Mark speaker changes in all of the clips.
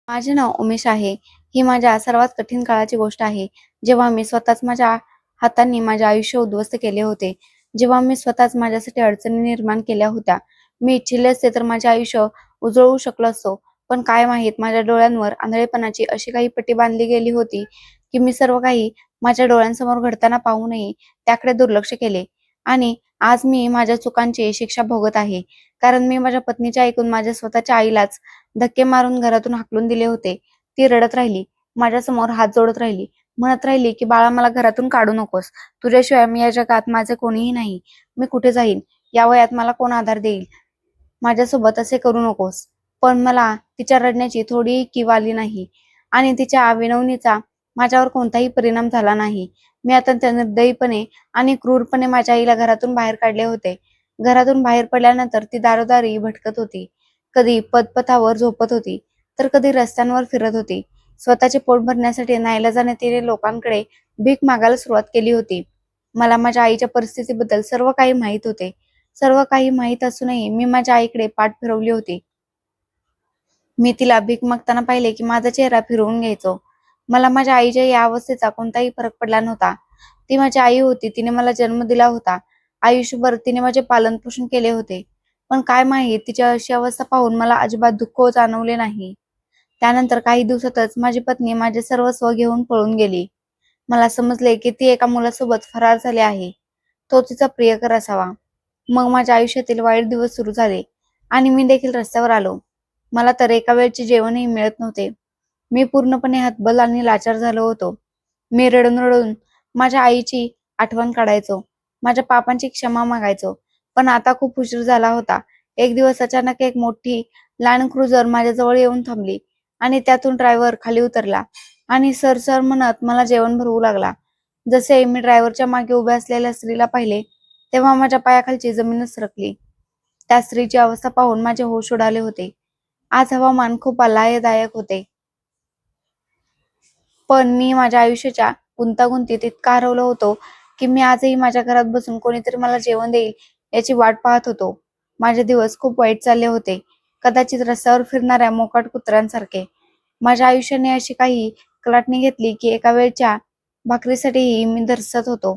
Speaker 1: माझे नाव उमेश आहे. ही माझ्या सर्वात कठीण काळाची गोष्ट आहे. जेव्हा मी स्वतःच माझ्या हातांनी माझे आयुष्य उद्ध्वस्त केले होते. जेव्हा मी स्वतःच माझ्यासाठी अडचणी निर्माण केल्या होत्या. मी इच्छिले असते तर माझे आयुष्य उजळवू शकलो असतो. पण काय माहीत माझ्या डोळ्यांवर आंधळेपणाची अशी काही पट्टी बांधली गेली होती, की मी सर्व काही माझ्या डोळ्यांसमोर घडताना पाहूनही त्याकडे दुर्लक्ष केले. आणि आज मी माझ्या चुकांची शिक्षा भोगत आहे. कारण मी माझ्या पत्नीचे ऐकून माझ्या स्वतःच्या आईलाच धक्के मारून घरातून हाकलून दिले होते. ती रडत राहिली. माझ्यासमोर हात जोडत राहिली. म्हणत राहिली, की "बाळा, मला घरातून काढू नकोस. तुझ्याशिवाय मी या जगात माझे कोणीही नाही. मी कुठे जाईन? या वयात मला कोण आधार देईल? माझ्यासोबत असे करू नकोस." पण मला तिच्या रडण्याची थोडीही कीव आली नाही आणि तिच्या विनवणीचा माझ्यावर कोणताही परिणाम झाला नाही. मी अत्यंत निर्दयीपणे आणि क्रूरपणे माझ्या आईला घरातून बाहेर काढले होते. घरातून बाहेर पडल्यानंतर ती दारोदारी भटकत होती. कधी पदपथावर झोपत होती, तर कधी रस्त्यांवर फिरत होती. स्वतःचे पोट भरण्यासाठी नाईलाजाने तिने लोकांकडे भीक मागायला सुरुवात केली होती. मला माझ्या आईच्या परिस्थितीबद्दल सर्व काही माहीत होते. सर्व काही माहीत असूनही मी माझ्या आईकडे पाठ फिरवली होती. मी तिला भीक मागताना पाहिले, की माझा चेहरा फिरवून घ्यायचो. मला माझ्या आईच्या या अवस्थेचा कोणताही फरक पडला नव्हता. ती माझी आई होती. तिने मला जन्म दिला होता. आयुष्यभर तिने माझे पालनपोषण केले होते. पण काय माहीत तिची अशी अवस्था पाहून मला अजिबात दुःख जाणवले नाही. त्यानंतर काही दिवसातच माझी पत्नी माझे सर्वस्व घेऊन पळून गेली. मला समजले, की ती एका मुलासोबत फरार झाली आहे. तो तिचा प्रियकर असावा. मग माझ्या आयुष्यातील वाईट दिवस सुरू झाले आणि मी देखील रस्त्यावर आलो. मला तर एका वेळचे जेवणही मिळत नव्हते. मी पूर्णपणे हतबल आणि लाचार झालो होतो. मी रडून रडून माझ्या आईची आठवण काढायचो. माझ्या पापांची क्षमा मागायचो. पण आता खूप उशीर झाला होता. एक दिवस अचानक एक मोठी लँड क्रुझर माझ्याजवळ येऊन थांबली आणि त्यातून ड्रायव्हर खाली उतरला आणि सर सर म्हणत मला जेवण भरवू लागला. जसे मी ड्रायव्हरच्या मागे उभ्या असलेल्या स्त्रीला पाहिले, तेव्हा माझ्या पायाखालची जमीनच सरकली. त्या स्त्रीची अवस्था पाहून माझे होश उडाले होते. आज हवामान खूप आल्हाददायक होते. पण मी माझ्या आयुष्याच्या गुंतागुंतीत इतका हरवलो होतो, की मी आजही माझ्या घरात बसून कोणीतरी मला जेवण देईल याची वाट पाहत होतो. माझे दिवस खूप वाईट चालले होते. कदाचित रस्त्यावर फिरणाऱ्या मोकाट कुत्र्यांसारखे. माझ्या आयुष्याने अशी काही कलाटणी घेतली, की एका वेळच्या भाकरीसाठीही मी धरसत होतो.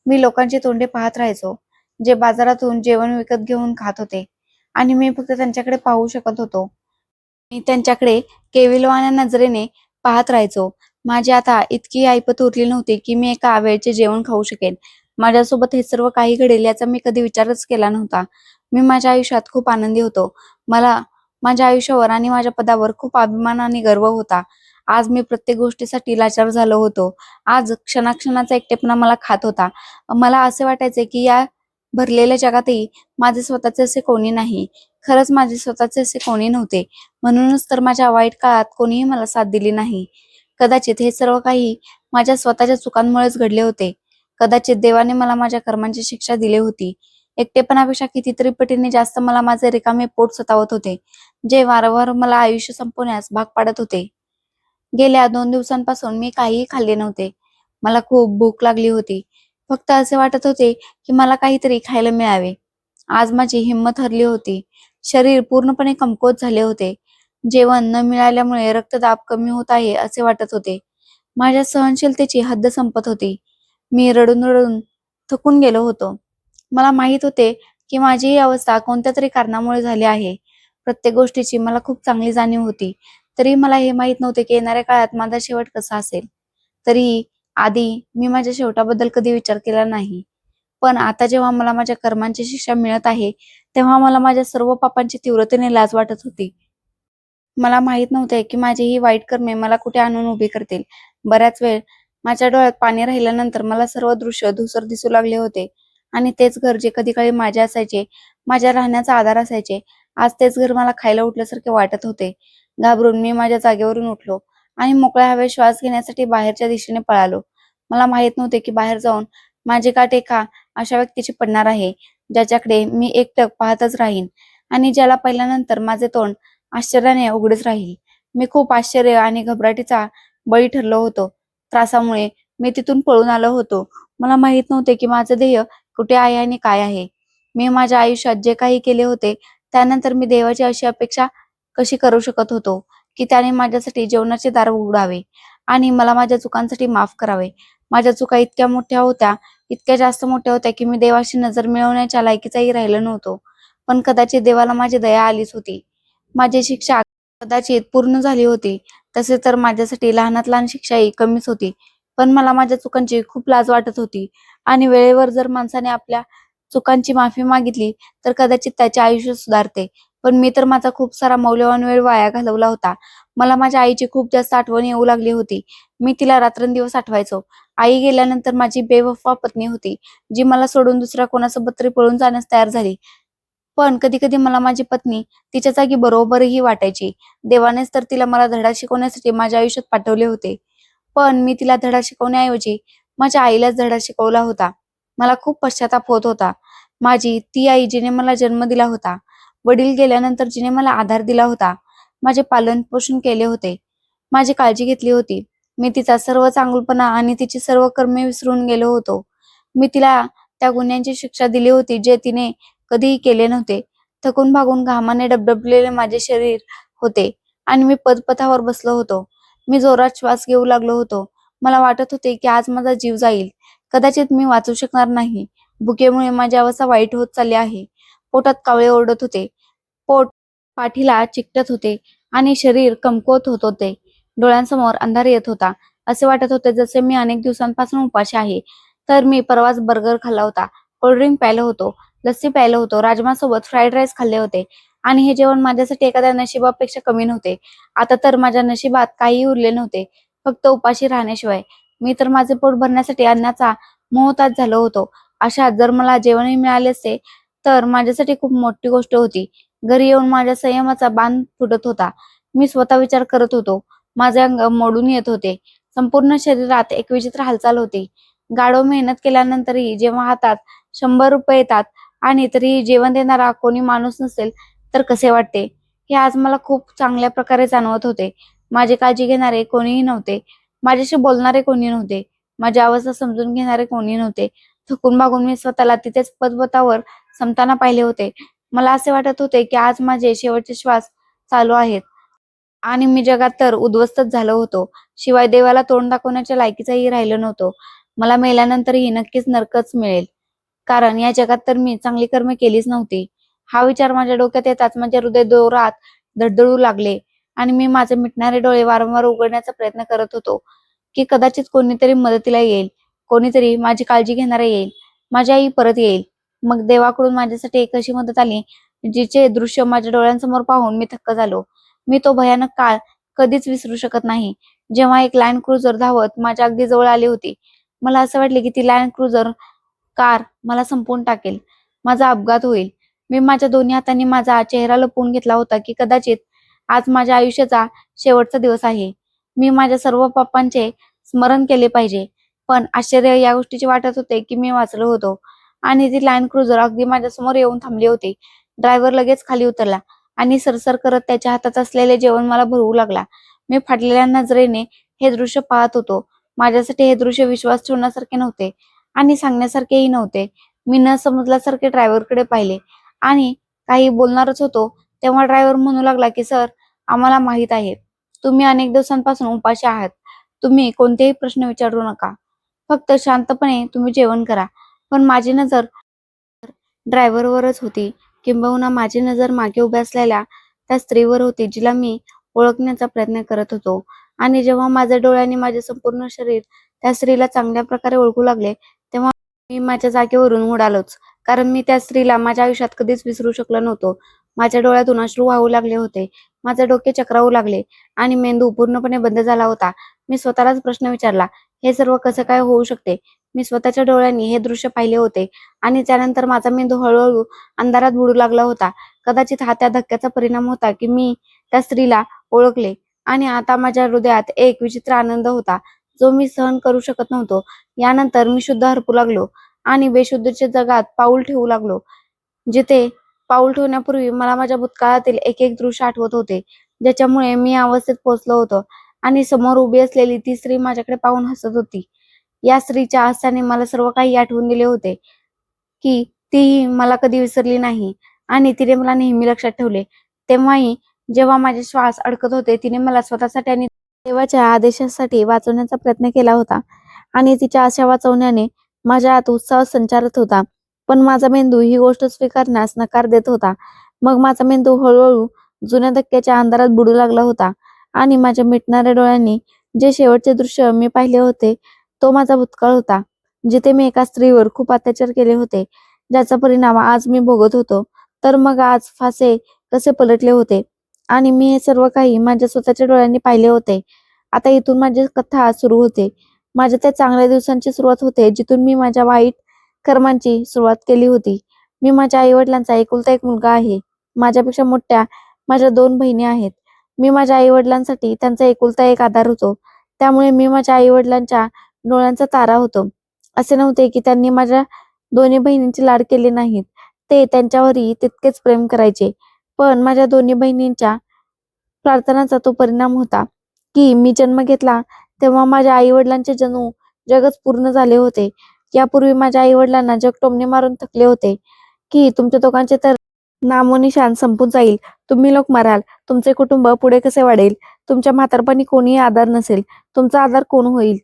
Speaker 1: मी लोकांची तोंडे पाहत राहायचो, जे बाजारातून जेवण विकत घेऊन खात होते आणि मी फक्त त्यांच्याकडे पाहू शकत होतो. मी त्यांच्याकडे केविलवाण्या नजरेने पाहत राहायचो. माझी आता इतकी ऐपत उरली नव्हती, की मी एका वेळचे जेवण खाऊ शकेन. माझ्यासोबत हे सर्व काही घडेल याचा मी कधी विचारच केला नव्हता. मी माझ्या आयुष्यात खूप आनंदी होतो. मला माझ्या आयुष्यावर आणि माझ्या पदावर खूप अभिमान आणि गर्व होता. आज मी प्रत्येक गोष्टीसाठी लाचार झालो होतो. आज क्षणाक्षणाचा एकटेपणा मला खात होता. मला असे वाटायचे, की या भरलेल्या जगातही माझे स्वतःचे असे कोणी नाही. खरंच माझे स्वतःचे असे कोणी नव्हते. म्हणूनच तर माझ्या वाईट काळात कोणीही मला साथ दिली नाही. कदाचित हे सर्व काही माझ्या स्वतःच्या चुकांमुळेच घडले होते. कदाचित देवाने मला माझ्या कर्मांची शिक्षा दिली होती. एकटेपणापेक्षा कितीतरी पटीने जास्त मला माझे रिकामे पोट सतावत होते, जे वारंवार मला आयुष्य संपवण्यास भाग पाडत होते. गेल्या 2 दिवसांपासून मी काहीही खाल्ले नव्हते. मला खूप भूक लागली होती. फक्त असे वाटत होते, की मला काहीतरी खायला मिळावे. आज माझी हिंमत हरली होती. शरीर पूर्णपणे कमकुवत झाले होते. जेवण न मिळाल्यामुळे रक्तदाब कमी होत आहे असे वाटत होते. माझ्या सहनशीलतेची हद्द संपत होती. मी रडून रडून थकून गेलो होतो. मला माहित होते, की माझी ही अवस्था कोणत्यातरी कारणामुळे झाली आहे. प्रत्येक गोष्टीची मला खूप चांगली जाणीव होती. तरी मला हे माहित नव्हते, की येणाऱ्या काळात माझा शेवट कसा असेल. तरीही आधी मी माझ्या शेवटाबद्दल कधी विचार केला नाही. पण आता जेव्हा मला माझ्या कर्मांची शिक्षा मिळत आहे, तेव्हा मला माझ्या सर्व पापांची तीव्रतेने लाज वाटत होती. मला माहित नव्हते, की माझी ही वाईट कर्मे मला कुठे आणून उभी करतील. बऱ्याच वेळ माझ्या डोळ्यात पाणी राहिल्यानंतर मला सर्व दृश्य धूसर दिसू लागले होते आणि तेच घर जे कधी काळी माझे असायचे, माझ्या राहण्याचा आधार असायचे, आज तेच घर मला खायला उठल्यासारखे वाटत होते. घाबरून मी माझ्या जागेवरून उठलो आणि मोकळ्या हवेत श्वास घेण्यासाठी बाहेरच्या दिशेने पळालो. मला माहित नव्हते, की बाहेर जाऊन माझी गाठ एका अशा व्यक्तीची पडणार आहे, ज्याच्याकडे मी एकटक पाहतच राहीन आणि ज्याला पाहिल्यानंतर माझे तोंड आश्चर्याने उघडेच राहील. मी खूप आश्चर्य आणि घबराटीचा बळी ठरलो होतो. त्रासामुळे मी तिथून पळून आलो होतो. मला माहित नव्हते, की माझं ध्येय कुठे आहे आणि काय आहे. मी माझ्या आयुष्यात जे काही केले होते, त्यानंतर मी देवाची अशी अपेक्षा कशी करू शकत होतो, की त्याने माझ्यासाठी जेवणाचे दार उघडावे आणि मला माझ्या चुकांसाठी माफ करावे. माझ्या चुका इतक्या मोठ्या होत्या, इतक्या जास्त मोठ्या होत्या की मी देवाशी नजर मिळवण्याच्या लायकीचाही राहिलो नव्हतो. पण कदाचित देवाला माझी दया आलीच होती. माझी शिक्षा कदाचित पूर्ण झाली होती. तसे तर माझ्यासाठी लहानात लहान शिक्षा ही कमीच होती. पण मला माझ्या चुकांची खूप लाज वाटत होती आणि वेळेवर जर माणसाने आपल्या चुकांची माफी मागितली तर कदाचित त्याचे आयुष्य सुधारते. पण मी तर माझा खूप सारा मौल्यवान वेळ वाया घालवला होता. मला माझ्या आईची खूप जास्त आठवण येऊ लागली होती. मी तिला रात्रंदिवस आठवायचो. आई गेल्यानंतर माझी बेवफा पत्नी होती, जी मला सोडून दुसऱ्या कोणासोबत तरी पळून जाण्यास तयार झाली. पण कधी-कधी मला माझी पत्नी तिच्या जागी बरोबरही वाटायची. देवानेच तर तिला मला धडा शिकवण्यासाठी माझ्या आयुष्यात पाठवले होते. पण मी तिला धडा शिकवण्याऐवजी माझ्या आईलाच धडा शिकवला होता. मला खूप पश्चाताप होत होता. माझी ती आई जिने मला जन्म दिला होता, वडील गेल्यानंतर जिने मला आधार दिला होता, माझे पालन-पोषण केले होते, माझी काळजी घेतली होती. मी तिचा सर्व चांगुलपणा आणि तिची सर्व कर्मे विसरून गेलो होतो. मी तिला त्या गुन्ह्यांची शिक्षा दिली होती जे तिने कधीही केले नव्हते. थकून भागून घामाने डबडबलेले माझे शरीर होते आणि मी पदपथावर बसलो होतो. मी जोरात श्वास घेऊ लागलो होतो. मला वाटत होते की आज माझा जीव जाईल. कदाचित मी वाचू शकणार नाही. भुकेमुळे माझी अवस्था वाईट होत चालली आहे. पोटात कावळे ओरडत होते. पोट पाठीला चिकटत होते आणि शरीर कमकुवत होत होते. डोळ्यांसमोर अंधार येत होता. असे वाटत होते जसे मी अनेक दिवसांपासून उपाशी आहे. तर मी परवाच बर्गर खाल्ला होता, कोल्ड्रिंक प्यायलं होतं, लस्सी प्यायलं होतं, राजमासोबत फ्राईड राईस खाल्ले होते आणि हे जेवण माझ्यासाठी एखाद्या नशिबापेक्षा कमी नव्हते. आता तर माझ्या नशिबात काहीही उरले नव्हते, फक्त उपाशी राहण्याशिवाय. मी तर माझे पोट भरण्यासाठी अन्नाचा मोहताज झालो होतो. अशात जर मला जेवणही मिळाले असते तर माझ्यासाठी खूप मोठी गोष्ट होती. घरी येऊन माझ्या संयमाचा बांध फुटत होता. मी स्वतः विचार करत होतो. माझे अंग मोडून येत होते. संपूर्ण शरीरात एक विचित्र हालचाल होती. गाढव मेहनत केल्यानंतरही जेव्हा हातात 100 रुपये येतात आणि तरीही जेवण देणारा कोणी माणूस नसेल तर कसे वाटते, हे आज मला खूप चांगल्या प्रकारे जाणवत होते. माझी काळजी घेणारे कोणीही नव्हते. माझ्याशी बोलणारे कोणी नव्हते. माझी अवस्था समजून घेणारे कोणी नव्हते. थकून भागून मी स्वतःला तिथेच पदपथावर संपताना पाहिले होते. मला असे वाटत होते की आज माझे शेवटचे श्वास चालू आहेत आणि मी जगात तर उद्ध्वस्तच झालो होतो. शिवाय देवाला तोंड दाखवण्याच्या लायकीचाही राहिलो नव्हतो. मला मेल्यानंतरही नक्कीच नरकच मिळेल, कारण या जगात तर मी चांगली कर्मे केलीच नव्हती. हा विचार माझ्या डोक्यात येताच माझे हृदय जोरात धडधडू लागले आणि मी माझे मिटणारे डोळे वारंवार उघडण्याचा प्रयत्न करत होतो, की कदाचित कोणीतरी मदतीला येईल, कोणीतरी माझी काळजी घेणारा येईल, माझी आई परत येईल. मग देवाकडून माझ्यासाठी एक अशी मदत आली, जिचे दृश्य माझ्या डोळ्यांसमोर पाहून मी थक्क झालो. मी तो भयानक काळ कधीच विसरू शकत नाही, जेव्हा एक लँड क्रुझर धावत माझ्या अगदी जवळ आली होती. मला असं वाटले की ती लँड क्रुझर कार मला संपवून टाकेल. माझा अपघात होईल. मी माझ्या दोन्ही हातांनी माझा चेहरा लपवून घेतला होता की कदाचित आज माझ्या आयुष्याचा शेवटचा दिवस आहे. मी माझ्या सर्व पापांचे स्मरण केले पाहिजे. पण आश्चर्य या गोष्टीचे वाटत होते की मी वाचलो होतो आणि ती लँड क्रुझर अगदी माझ्यासमोर येऊन थांबली होती. ड्रायव्हर लगेच खाली उतरला आणि सरसर करत त्याच्या हातात असलेले जेवण मला भरवू लागला. मी फाटलेल्या नजरेने हे दृश्य पाहत होतो. माझ्यासाठी हे दृश्य विश्वास ठेवण्यासारखे नव्हते आणि सांगण्यासारखेही नव्हते. मी न समजल्यासारखे ड्रायव्हरकडे पाहिले आणि काही बोलणारच होतो तेव्हा ड्रायव्हर म्हणू लागला की सर, आम्हाला माहित आहे तुम्ही अनेक दिवसांपासून उपाशी आहात. तुम्ही कोणतेही प्रश्न विचारू नका. फक्त शांतपणे तुम्ही जेवण करा. पण माझी नजर ड्रायव्हरवरच होती, किंबहुना माझी नजर मागे उभ्या असलेल्या त्या स्त्रीवर होती जिला मी ओळखण्याचा प्रयत्न करत होतो. आणि जेव्हा माझ्या डोळ्यांनी माझे संपूर्ण शरीर त्या स्त्रीला चांगल्या प्रकारे ओळखू लागले तेव्हा मी माझ्या जागेवरून उडालोच. कारण मी त्या स्त्रीला माझ्या आयुष्यात कधीच विसरू शकलो नव्हतो. माझ्या डोळ्यातून अश्रू वाहू लागले होते. माझे डोके चक्रावू लागले आणि मेंदू पूर्णपणे बंद झाला होता. मी स्वतःलाच प्रश्न विचारला, हे सर्व कसं काय होऊ शकते? मी स्वतःच्या डोळ्यांनी हे दृश्य पाहिले होते आणि त्यानंतर माझा मेंदू हळूहळू अंधारात बुडू लागला होता. कदाचित हा त्या धक्क्याचा परिणाम होता की मी त्या स्त्रीला ओळखले आणि आता माझ्या हृदयात एक विचित्र आनंद होता जो मी सहन करू शकत नव्हतो. यानंतर मी शुद्ध हरपू लागलो आणि बेशुद्धीच्या जगात पाऊल ठेवू लागलो, जिथे पाऊल ठेवण्यापूर्वी मला माझ्या भूतकाळातील एक एक दृश्य आठवत होते, ज्याच्यामुळे मी या अवस्थेत पोहोचलो होतो. आणि समोर उभी असलेली ती स्त्री माझ्याकडे पाहून हसत होती. या स्त्रीच्या हास्याने मला सर्व काही आठवून दिले होते की तीही मला कधी विसरली नाही आणि तिने मला नेहमी लक्षात ठेवले. तेव्हाही जेव्हा माझे श्वास अडकत होते तिने मला स्वतःसाठी आणि देवाच्या आदेशासाठी वाचवण्याचा प्रयत्न केला होता आणि तिच्या आशा वाचवण्याने माझ्या आत उत्साह संचारत होता. पण माझा मेंदू ही गोष्ट स्वीकारण्यास नकार देत होता. मग माझा मेंदू हळूहळू जुन्या धक्क्याच्या अंधारात बुडू लागला होता आणि माझ्या मिटणाऱ्या डोळ्यांनी जे शेवटचे दृश्य मी पाहिले होते तो माझा भूतकाळ होता, जिथे मी एका स्त्रीवर खूप अत्याचार केले होते, ज्याचा परिणाम आज मी भोगत होतो. तर मग आज फासे कसे पलटले होते आणि मी हे सर्व काही माझ्या स्वतःच्या डोळ्यांनी पाहिले होते. आता इथून माझी कथा सुरू होते. माझ्या त्या चांगल्या दिवसांची सुरुवात होते जिथून मी माझ्या वाईट कर्मांची सुरुवात केली होती. मी माझ्या आई वडिलांचा एकुलता एक मुलगा आहे. माझ्यापेक्षा मोठ्या माझ्या 2 बहिणी आहेत. मी माझ्या आई वडिलांसाठी त्यांचा एकुलता एक आधार होतो. त्यामुळे मी माझ्या आई वडिलांच्या डोळ्यांचा तारा होतो. असे नव्हते की त्यांनी माझ्या दोन्ही बहिणींचे लाड केले नाहीत. ते त्यांच्यावरही तितकेच प्रेम करायचे. पण माझ्या दोन्ही बहिणींच्या प्रार्थनांचा तो परिणाम होता की मी जन्म घेतला तेव्हा माझ्या आई वडिलांचे जणू जगच पूर्ण झाले होते. यापूर्वी माझ्या आई वडिलांना जग टोमणे मारून थकले होते की तुमच्या दोघांचे तर नामोनिशाण संपून जाईल. तुम्ही लोक मराल. तुमचे कुटुंब पुढे कसे वाढेल? तुमच्या म्हातारपणी कोणीही आधार नसेल. तुमचा आधार कोण होईल?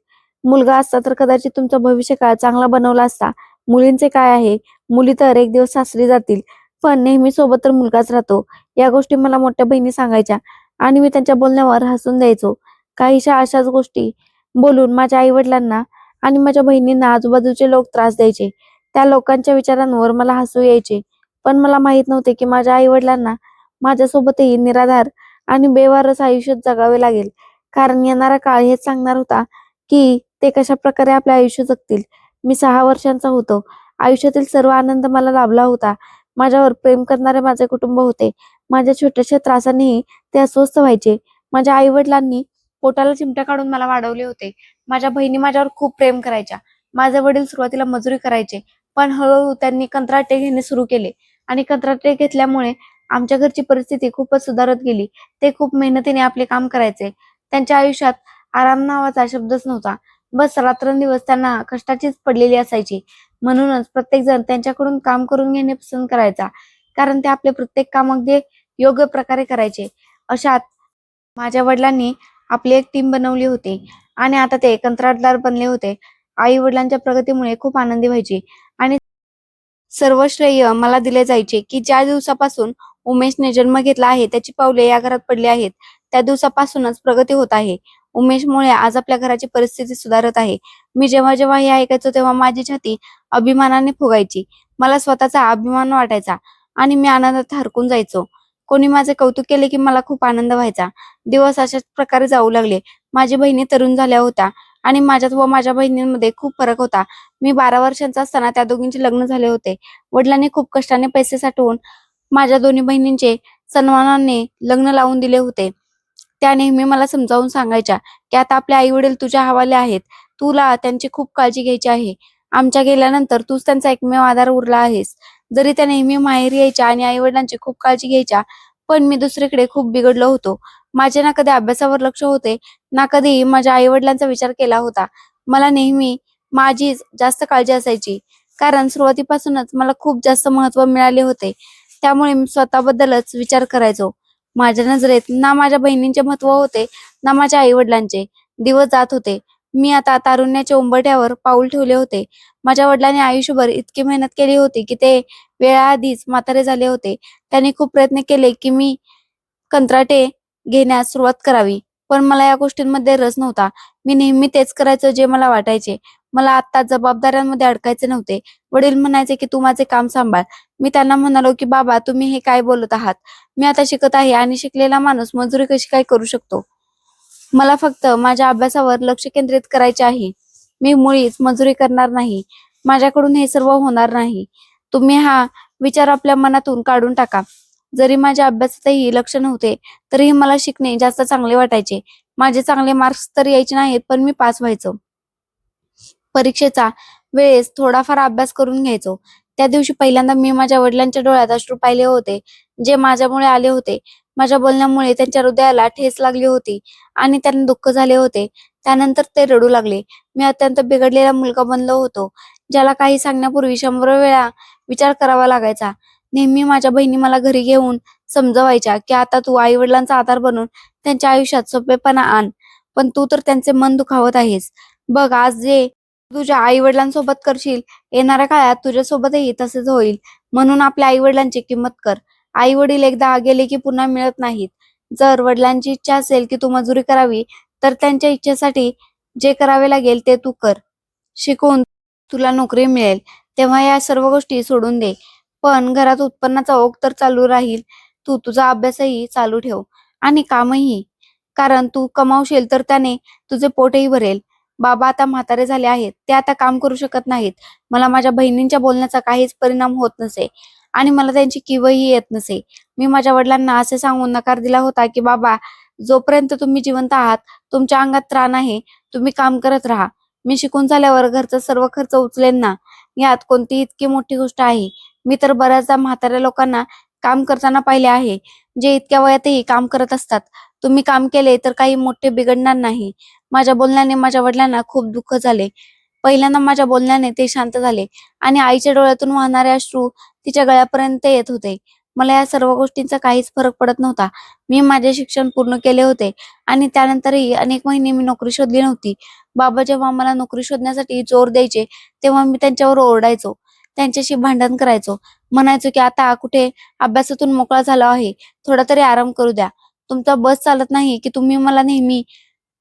Speaker 1: मुलगा असता तर कदाचित तुमचा भविष्यकाळ चांगला बनवला असता. मुलींचे काय आहे? मुली तर एक दिवस सासरी जातील, पण नेहमी सोबत तर मुलगाच राहतो. या गोष्टी मला मोठ्या बहिणी सांगायच्या आणि मी त्यांच्या बोलण्यावर हसून द्यायचो. काहीशा अशाच गोष्टी बोलून माझ्या आई वडिलांना आणि माझ्या बहिणींना आजूबाजूचे लोक त्रास द्यायचे. त्या लोकांच्या विचारांवर मला हसू यायचे. पण मला माहित नव्हते की माझ्या आई वडिलांना माझ्यासोबतही निराधार आणि बेवारस आयुष्य जगावे लागेल. कारण येणारा काळ हेच सांगणार होता की ते कशा प्रकारे आपले आयुष्य जगतील. मी 6 वर्षांचा होतो. आयुष्यातील सर्व आनंद मला लाभला होता. माझ्यावर प्रेम करणारे माझे कुटुंब होते. माझ्या छोट्याशा त्रासानेही ते अस्वस्थ व्हायचे. माझ्या आई वडिलांनी पोटाला चिमट्या काढून मला वाढवले होते. माझ्या बहिणी माझ्यावर खूप प्रेम करायच्या. माझे वडील सुरुवातीला मजुरी करायचे, पण हळूहळू त्यांनी कंत्राटे घेणे सुरू केले आणि कंत्राटे घेतल्यामुळे आमच्या घरची परिस्थिती खूपच सुधारत गेली. ते खूप मेहनतीने आपले काम करायचे. त्यांच्या आयुष्यात आराम नावाचा शब्दच नव्हता. बस रात्रंदिवस त्यांना कष्टाचीच पडलेली असायची. म्हणूनच प्रत्येक जण त्यांच्याकडून काम करून घेणे पसंत करायचा, कारण ते आपले प्रत्येक काम अगदी योग्य प्रकारे करायचे. अशात माझ्या वडिलांनी आपली एक टीम बनवली होती आणि आता ते कंत्राटदार बनले होते. आई वडिलांच्या प्रगतीमुळे खूप आनंदी व्हायची आणि सर्व श्रेय मला दिले जायचे की ज्या दिवसापासून उमेशने जन्म घेतला आहे त्याची पावले या घरात पडली आहेत, त्या दिवसापासूनच प्रगती होत आहे. उमेशमुळे आज आपल्या घराची परिस्थिती सुधारत आहे. मी जेव्हा जेव्हा हे ऐकायचो तेव्हा माझी छाती अभिमानाने फुगायची. मला स्वतःचा अभिमान वाटायचा आणि मी आनंदात हरकून जायचो. कोणी माझे कौतुक केले की मला खूप आनंद व्हायचा. दिवस अशाच प्रकारे जाऊ लागले. माझी बहिणी तरुण झाल्या होत्या आणि माझ्यात व माझ्या बहिणींमध्ये खूप फरक होता. मी 12 वर्षांचा असताना त्या दोघींचे लग्न झाले होते. वडिलांनी खूप कष्टाने पैसे साठवून माझ्या दोन्ही बहिणींचे सन्मानाने लग्न लावून दिले होते. त्या नेहमी मला समजावून सांगायच्या की आता आपले आई वडील तुझ्या हवाले आहेत. तुला त्यांची खूप काळजी घ्यायची आहे. आमच्या गेल्यानंतर तूच त्यांचा एकमेव आधार उरला आहेस. जरी त्या नेहमी माहेरी यायच्या आणि आई वडिलांची खूप काळजी घ्यायच्या, पण मी दुसरीकडे खूप बिघडलो होतो. माझे ना कधी अभ्यासावर लक्ष होते, ना कधी माझ्या आई वडिलांचा विचार केला होता. मला नेहमी माझीच जास्त काळजी असायची, कारण सुरुवातीपासूनच मला खूप जास्त महत्त्व मिळाले होते. त्यामुळे मी स्वतःबद्दलच विचार करायचो. माझ्या नजरेत ना माझ्या बहिणींचे महत्त्व होते, ना माझ्या आई वडिलांचे. दिवस जात होते. मी आता तारुण्याच्या उंबरठ्यावर पाऊल ठेवले होते. माझ्या वडिलांनी आयुष्यभर इतकी मेहनत केली होती की ते वेळाआधीच म्हातारे झाले होते. त्यांनी खूप प्रयत्न केले की मी कंत्राटे घेण्यास सुरुवात करावी, पण मला या गोष्टींमध्ये रस नव्हता. मी नेहमी तेच करायचं जे मला वाटायचे. मला आता जबाबदाऱ्यांमध्ये अडकायचे नव्हते. वडील म्हणायचे की तू माझे काम सांभाळ. मी त्यांना म्हणालो की बाबा, तुम्ही हे काय बोलत आहात? मी आता शिकत आहे आणि शिकलेला माणूस मजुरी कशी काय करू शकतो? मला फक्त माझ्या अभ्यासावर लक्ष केंद्रित करायचे आहे. मी मुळीच मजुरी करणार नाही. माझ्याकडून हे सर्व होणार नाही. तुम्ही हा विचार आपल्या मनातून काढून टाका. जरी माझ्या अभ्यासातही लक्ष नव्हते, तरीही मला शिकणे जास्त चांगले वाटायचे. माझे चांगले मार्क्स तर यायचे नाहीत, पण मी पास व्हायचो. परीक्षेचा वेळेस थोडाफार अभ्यास करून घ्यायचो. त्या दिवशी पहिल्यांदा मी माझ्या वडिलांच्या डोळ्यात अश्रू पाहिले होते, जे माझ्यामुळे आले होते. माझ्या बोलण्यामुळे त्यांच्या हृदयाला ठेच लागली होती आणि त्यांना दुःख झाले होते. त्यानंतर ते रडू लागले. मी अत्यंत बिघडलेला मुलगा बनलो होतो, ज्याला काही सांगण्यापूर्वी 100 वेळा विचार करावा लागायचा. नेहमी माझ्या बहिणी मला घरी घेऊन समजवायच्या की आता तू आई वडिलांचा आधार बनून त्यांच्या आयुष्यात सोपेपणा आण. पण तू तर त्यांचे मन दुखावत आहेस. बघ आज जे तुझ्या आई वडिलांसोबत करशील, येणाऱ्या काळात तुझ्यासोबतही तसेच होईल. म्हणून आपल्या आई वडिलांची किंमत कर. आई वडील एकदा गेले की पुन्हा मिळत नाहीत. जर वडिलांची इच्छा असेल की तू मजुरी करावी, तर त्यांच्या इच्छेसाठी जे करावे लागेल ते तू कर. शिकून तुला नोकरी मिळेल, तेव्हा या सर्व गोष्टी सोडून दे. पण घरात उत्पन्नाचा ओघ तर चालू राहील. तू तुझा अभ्यासही चालू ठेव आणि कामही. कारण तू कमावशील तर त्याने तुझे पोटही भरेल. बाबा आता म्हातारे झाले आहेत, ते आता काम करू शकत नाहीत. मला माझ्या बहिणींच्या बोलण्याचा काहीच परिणाम होत नसे आणि मला त्यांची किवही येत नसे. मी माझ्या वडिलांना असे सांगून नकार दिला होता की बाबा, जोपर्यंत तुम्ही जिवंत आहात, तुमच्या अंगात त्राण आहे, तुम्ही काम करत राहा. मी शिकून झाल्यावर घरचा सर्व खर्च उचलेन ना. यात कोणती इतकी मोठी गोष्ट आहे? मी तर बऱ्याचदा म्हाताऱ्या लोकांना काम करताना पाहिले आहे, जे इतक्या वयातही काम करत असतात. तुम्ही काम केले तर काही मोठे बिघडणार नाही. माझ्या बोलण्याने माझ्या वडिलांना खूप दुःख झाले. पहिल्यांदा माझ्या बोलण्याने ते शांत झाले आणि आईच्या डोळ्यातून वाहणारे अश्रू तिच्या गळ्यापर्यंत येत होते. मला या सर्व गोष्टींचा काहीच फरक पडत नव्हता. मी माझे शिक्षण पूर्ण केले होते आणि त्यानंतरही अनेक महिने मी नोकरी शोधली नव्हती. बाबा जेव्हा मला नोकरी शोधण्यासाठी जोर द्यायचे, तेव्हा मी त्यांच्यावर ओरडायचो, त्यांच्याशी भांडण करायचो, म्हणायचो की आता कुठे अभ्यासातून मोकळा झाला आहे, थोडा तरी आराम करू द्या. तुमचा बस चालत नाही की तुम्ही मला नेहमी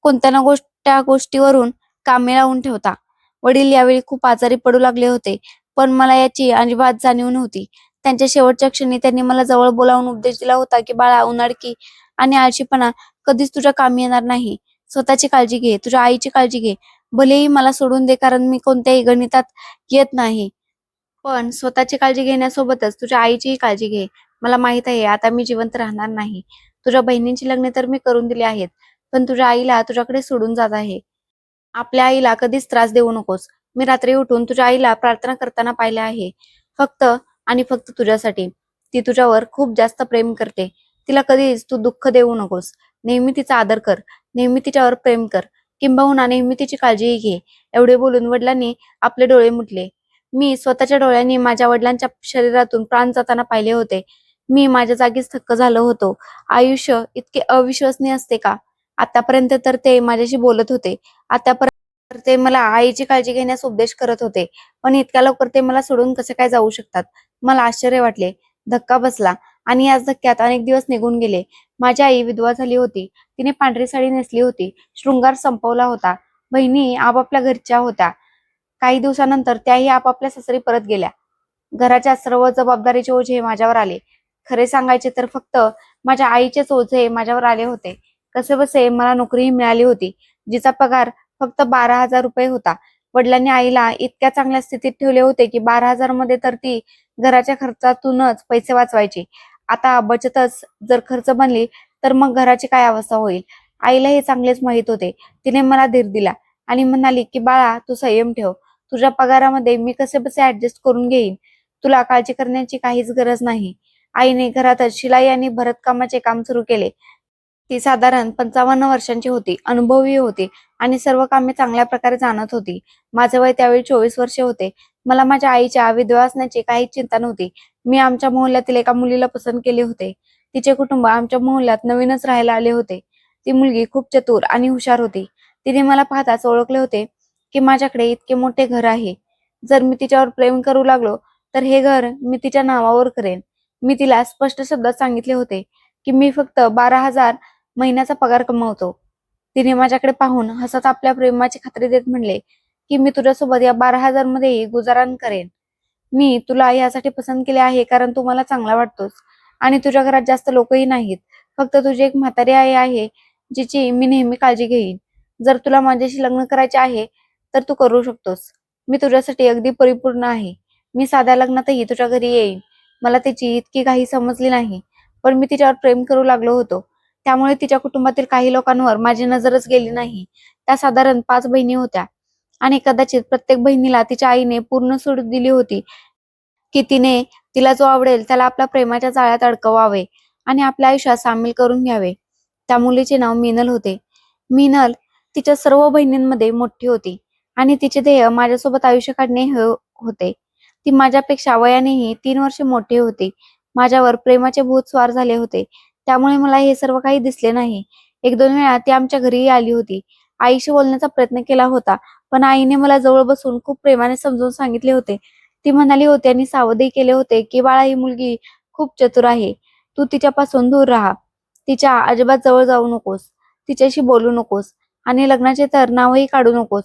Speaker 1: कोणत्या ना त्या गोष्टीवरून कामे लावून ठेवता. वडील यावेळी खूप आजारी पडू लागले होते, पण मला याची अजिबात जाणीव नव्हती. त्यांच्या शेवटच्या क्षणी त्यांनी मला जवळ बोलावून उपदेश दिला होता की बाळा, उनाडकी आणि आळशीपणा कधीच तुझ्या कामी येणार नाही. स्वतःची काळजी घे, तुझ्या आईची काळजी घे. भलेही मला सोडून दे, कारण मी कोणत्याही गणितात येत नाही. पण स्वतःची काळजी घेण्यासोबतच तुझ्या आईचीही काळजी घे. मला माहित आहे आता मी जिवंत राहणार नाही. तुझ्या बहिणींची लग्ने तर मी करून दिली आहेत, पण तुझ्या आईला तुझ्याकडे सोडून जात आहे. आपल्या आईला कधीच त्रास देऊ नकोस. मी रात्री उठून तुझ्या आईला प्रार्थना करताना पाहिले आहे. फक्त आणि फक्त तुझ्यासाठी. ती तुझ्यावर खूप जास्त प्रेम करते. तिला कधीच तू दुःख देऊ नकोस. नेहमी तिचा आदर कर. नेहमी तिच्यावर प्रेम कर. किंबहुना नेहमी तिची काळजीही घे. एवढे बोलून वडिलांनी आपले डोळे मिटले. मी स्वतःच्या डोळ्यांनी माझ्या वडिलांच्या शरीरातून प्राण जाताना पाहिले होते. मी माझ्या जागीच थक्क झालो होतो. आयुष्य इतके अविश्वसनीय असते का? आतापर्यंत तर ते माझ्याशी बोलत होते. आतापर्यंत ते मला आईची काळजी घेण्यास उपदेश करत होते. पण इतक्या लवकर ते मला सोडून कसे काय जाऊ शकतात? मला आश्चर्य वाटले. धक्का बसला आणि याच धक्क्यात अनेक दिवस निघून गेले. माझी आई विधवा झाली होती. तिने पांढरी साडी नेसली होती. शृंगार संपवला होता. बहिणी आपापल्या घरच्या होत्या. काही दिवसानंतर त्याही आपापल्या सासरी परत गेल्या. घराच्या सर्व जबाबदारीचे ओझे माझ्यावर आले. खरे सांगायचे तर फक्त माझ्या आईचेच ओझे माझ्यावर आले होते. कसेबसे मला नोकरीही मिळाली होती, जिचा पगार फक्त 12,000 रुपये होता. वडिलांनी आईला इतक्या चांगल्या स्थितीत ठेवले होते की 12,000 मध्ये तर ती घराच्या खर्चातूनच पैसे वाचवायची. आता बचतच जर खर्च बनली तर मग घराची काय अवस्था होईल? आईला हे चांगलेच माहित होते. तिने मला धीर दिला आणि म्हणाली की बाळा, तू संयम ठेव. तुझ्या पगारामध्ये मी कसेबसे ऍडजस्ट करून घेईन. तुला काळजी करण्याची काहीच गरज नाही. आईने घरातच शिलाई आणि भरतकामाचे काम सुरू केले. ती साधारण 55 वर्षांची होती, अनुभवी होती आणि सर्व कामे चांगल्या प्रकारे जाणत होती. माझे वय त्यावेळी 24 वर्षे होते. मला माझ्या आईच्या विधवा असण्याची काहीच चिंता नव्हती. मी आमच्या मोहल्ल्यातील एका मुलीला पसंत केले होते. तिचे कुटुंब आमच्या मोहल्ल्यात नवीनच राहायला आले होते. ती मुलगी खूप चतुर आणि हुशार होती. तिने मला पाहताच ओळखले होते की माझ्याकडे इतके मोठे घर आहे. जर मी तिच्यावर प्रेम करू लागलो तर हे घर मी तिच्या नावावर करेन. मी तिला स्पष्ट शब्दात सांगितले होते की मी फक्त 12,000 महिन्याचा पगार कमवतो. तिने माझ्याकडे पाहून हसत आपल्या प्रेमाची खात्री देत म्हणले की मी तुझ्यासोबत या 12,000 मध्येही गुजारण करेन. मी तुला यासाठी पसंत केले आहे कारण तू मला चांगला वाटतोस आणि तुझ्या घरात जास्त लोकही नाहीत. फक्त तुझी एक म्हातारी आई आहे, जिची मी नेहमी काळजी घेईन. जर तुला माझ्याशी लग्न करायचे आहे तर तू करू शकतोस. मी तुझ्यासाठी अगदी परिपूर्ण आहे. मी साध्या लग्नातही तुझ्या घरी येईन. मला तिची इतकी काही समजली नाही, पण मी तिच्यावर प्रेम करू लागलो होतो. त्यामुळे तिच्या कुटुंबातील काही लोकांवर माझी नजरच गेली नाही. त्या साधारण 5 बहिणी होत्या आणि कदाचित प्रत्येक बहिणीला तिच्या आईने पूर्ण सूट दिली होती की तिने तिला जो आवडेल त्याला आपल्या प्रेमाच्या जाळ्यात अडकवावे आणि आपल्या आयुष्यात सामील करून घ्यावे. त्या मुलीचे नाव मीनल होते. मीनल तिच्या सर्व बहिणींमध्ये मोठी होती आणि तिचे ध्येय माझ्यासोबत आयुष्य काढणे हे होते. ती माझ्यापेक्षा वयानेही 3 वर्षे मोठी होती. माझ्यावर प्रेमाचे भूत स्वार झाले होते. त्यामुळे मला हे सर्व काही दिसले नाही. 1-2 वेळा ती आमच्या घरीही आली होती. आईशी बोलण्याचा प्रयत्न केला होता, पण आईने मला जवळ बसून खूप प्रेमाने समजावून सांगितले होते. ती म्हणाली होती आणि सावधही केले होते की बाळा, ही मुलगी खूप चतुर आहे. तू तिच्यापासून दूर राहा. तिच्या अजिबात जवळ जाऊ नकोस. तिच्याशी बोलू नकोस आणि लग्नाचे तर नावही काढू नकोस.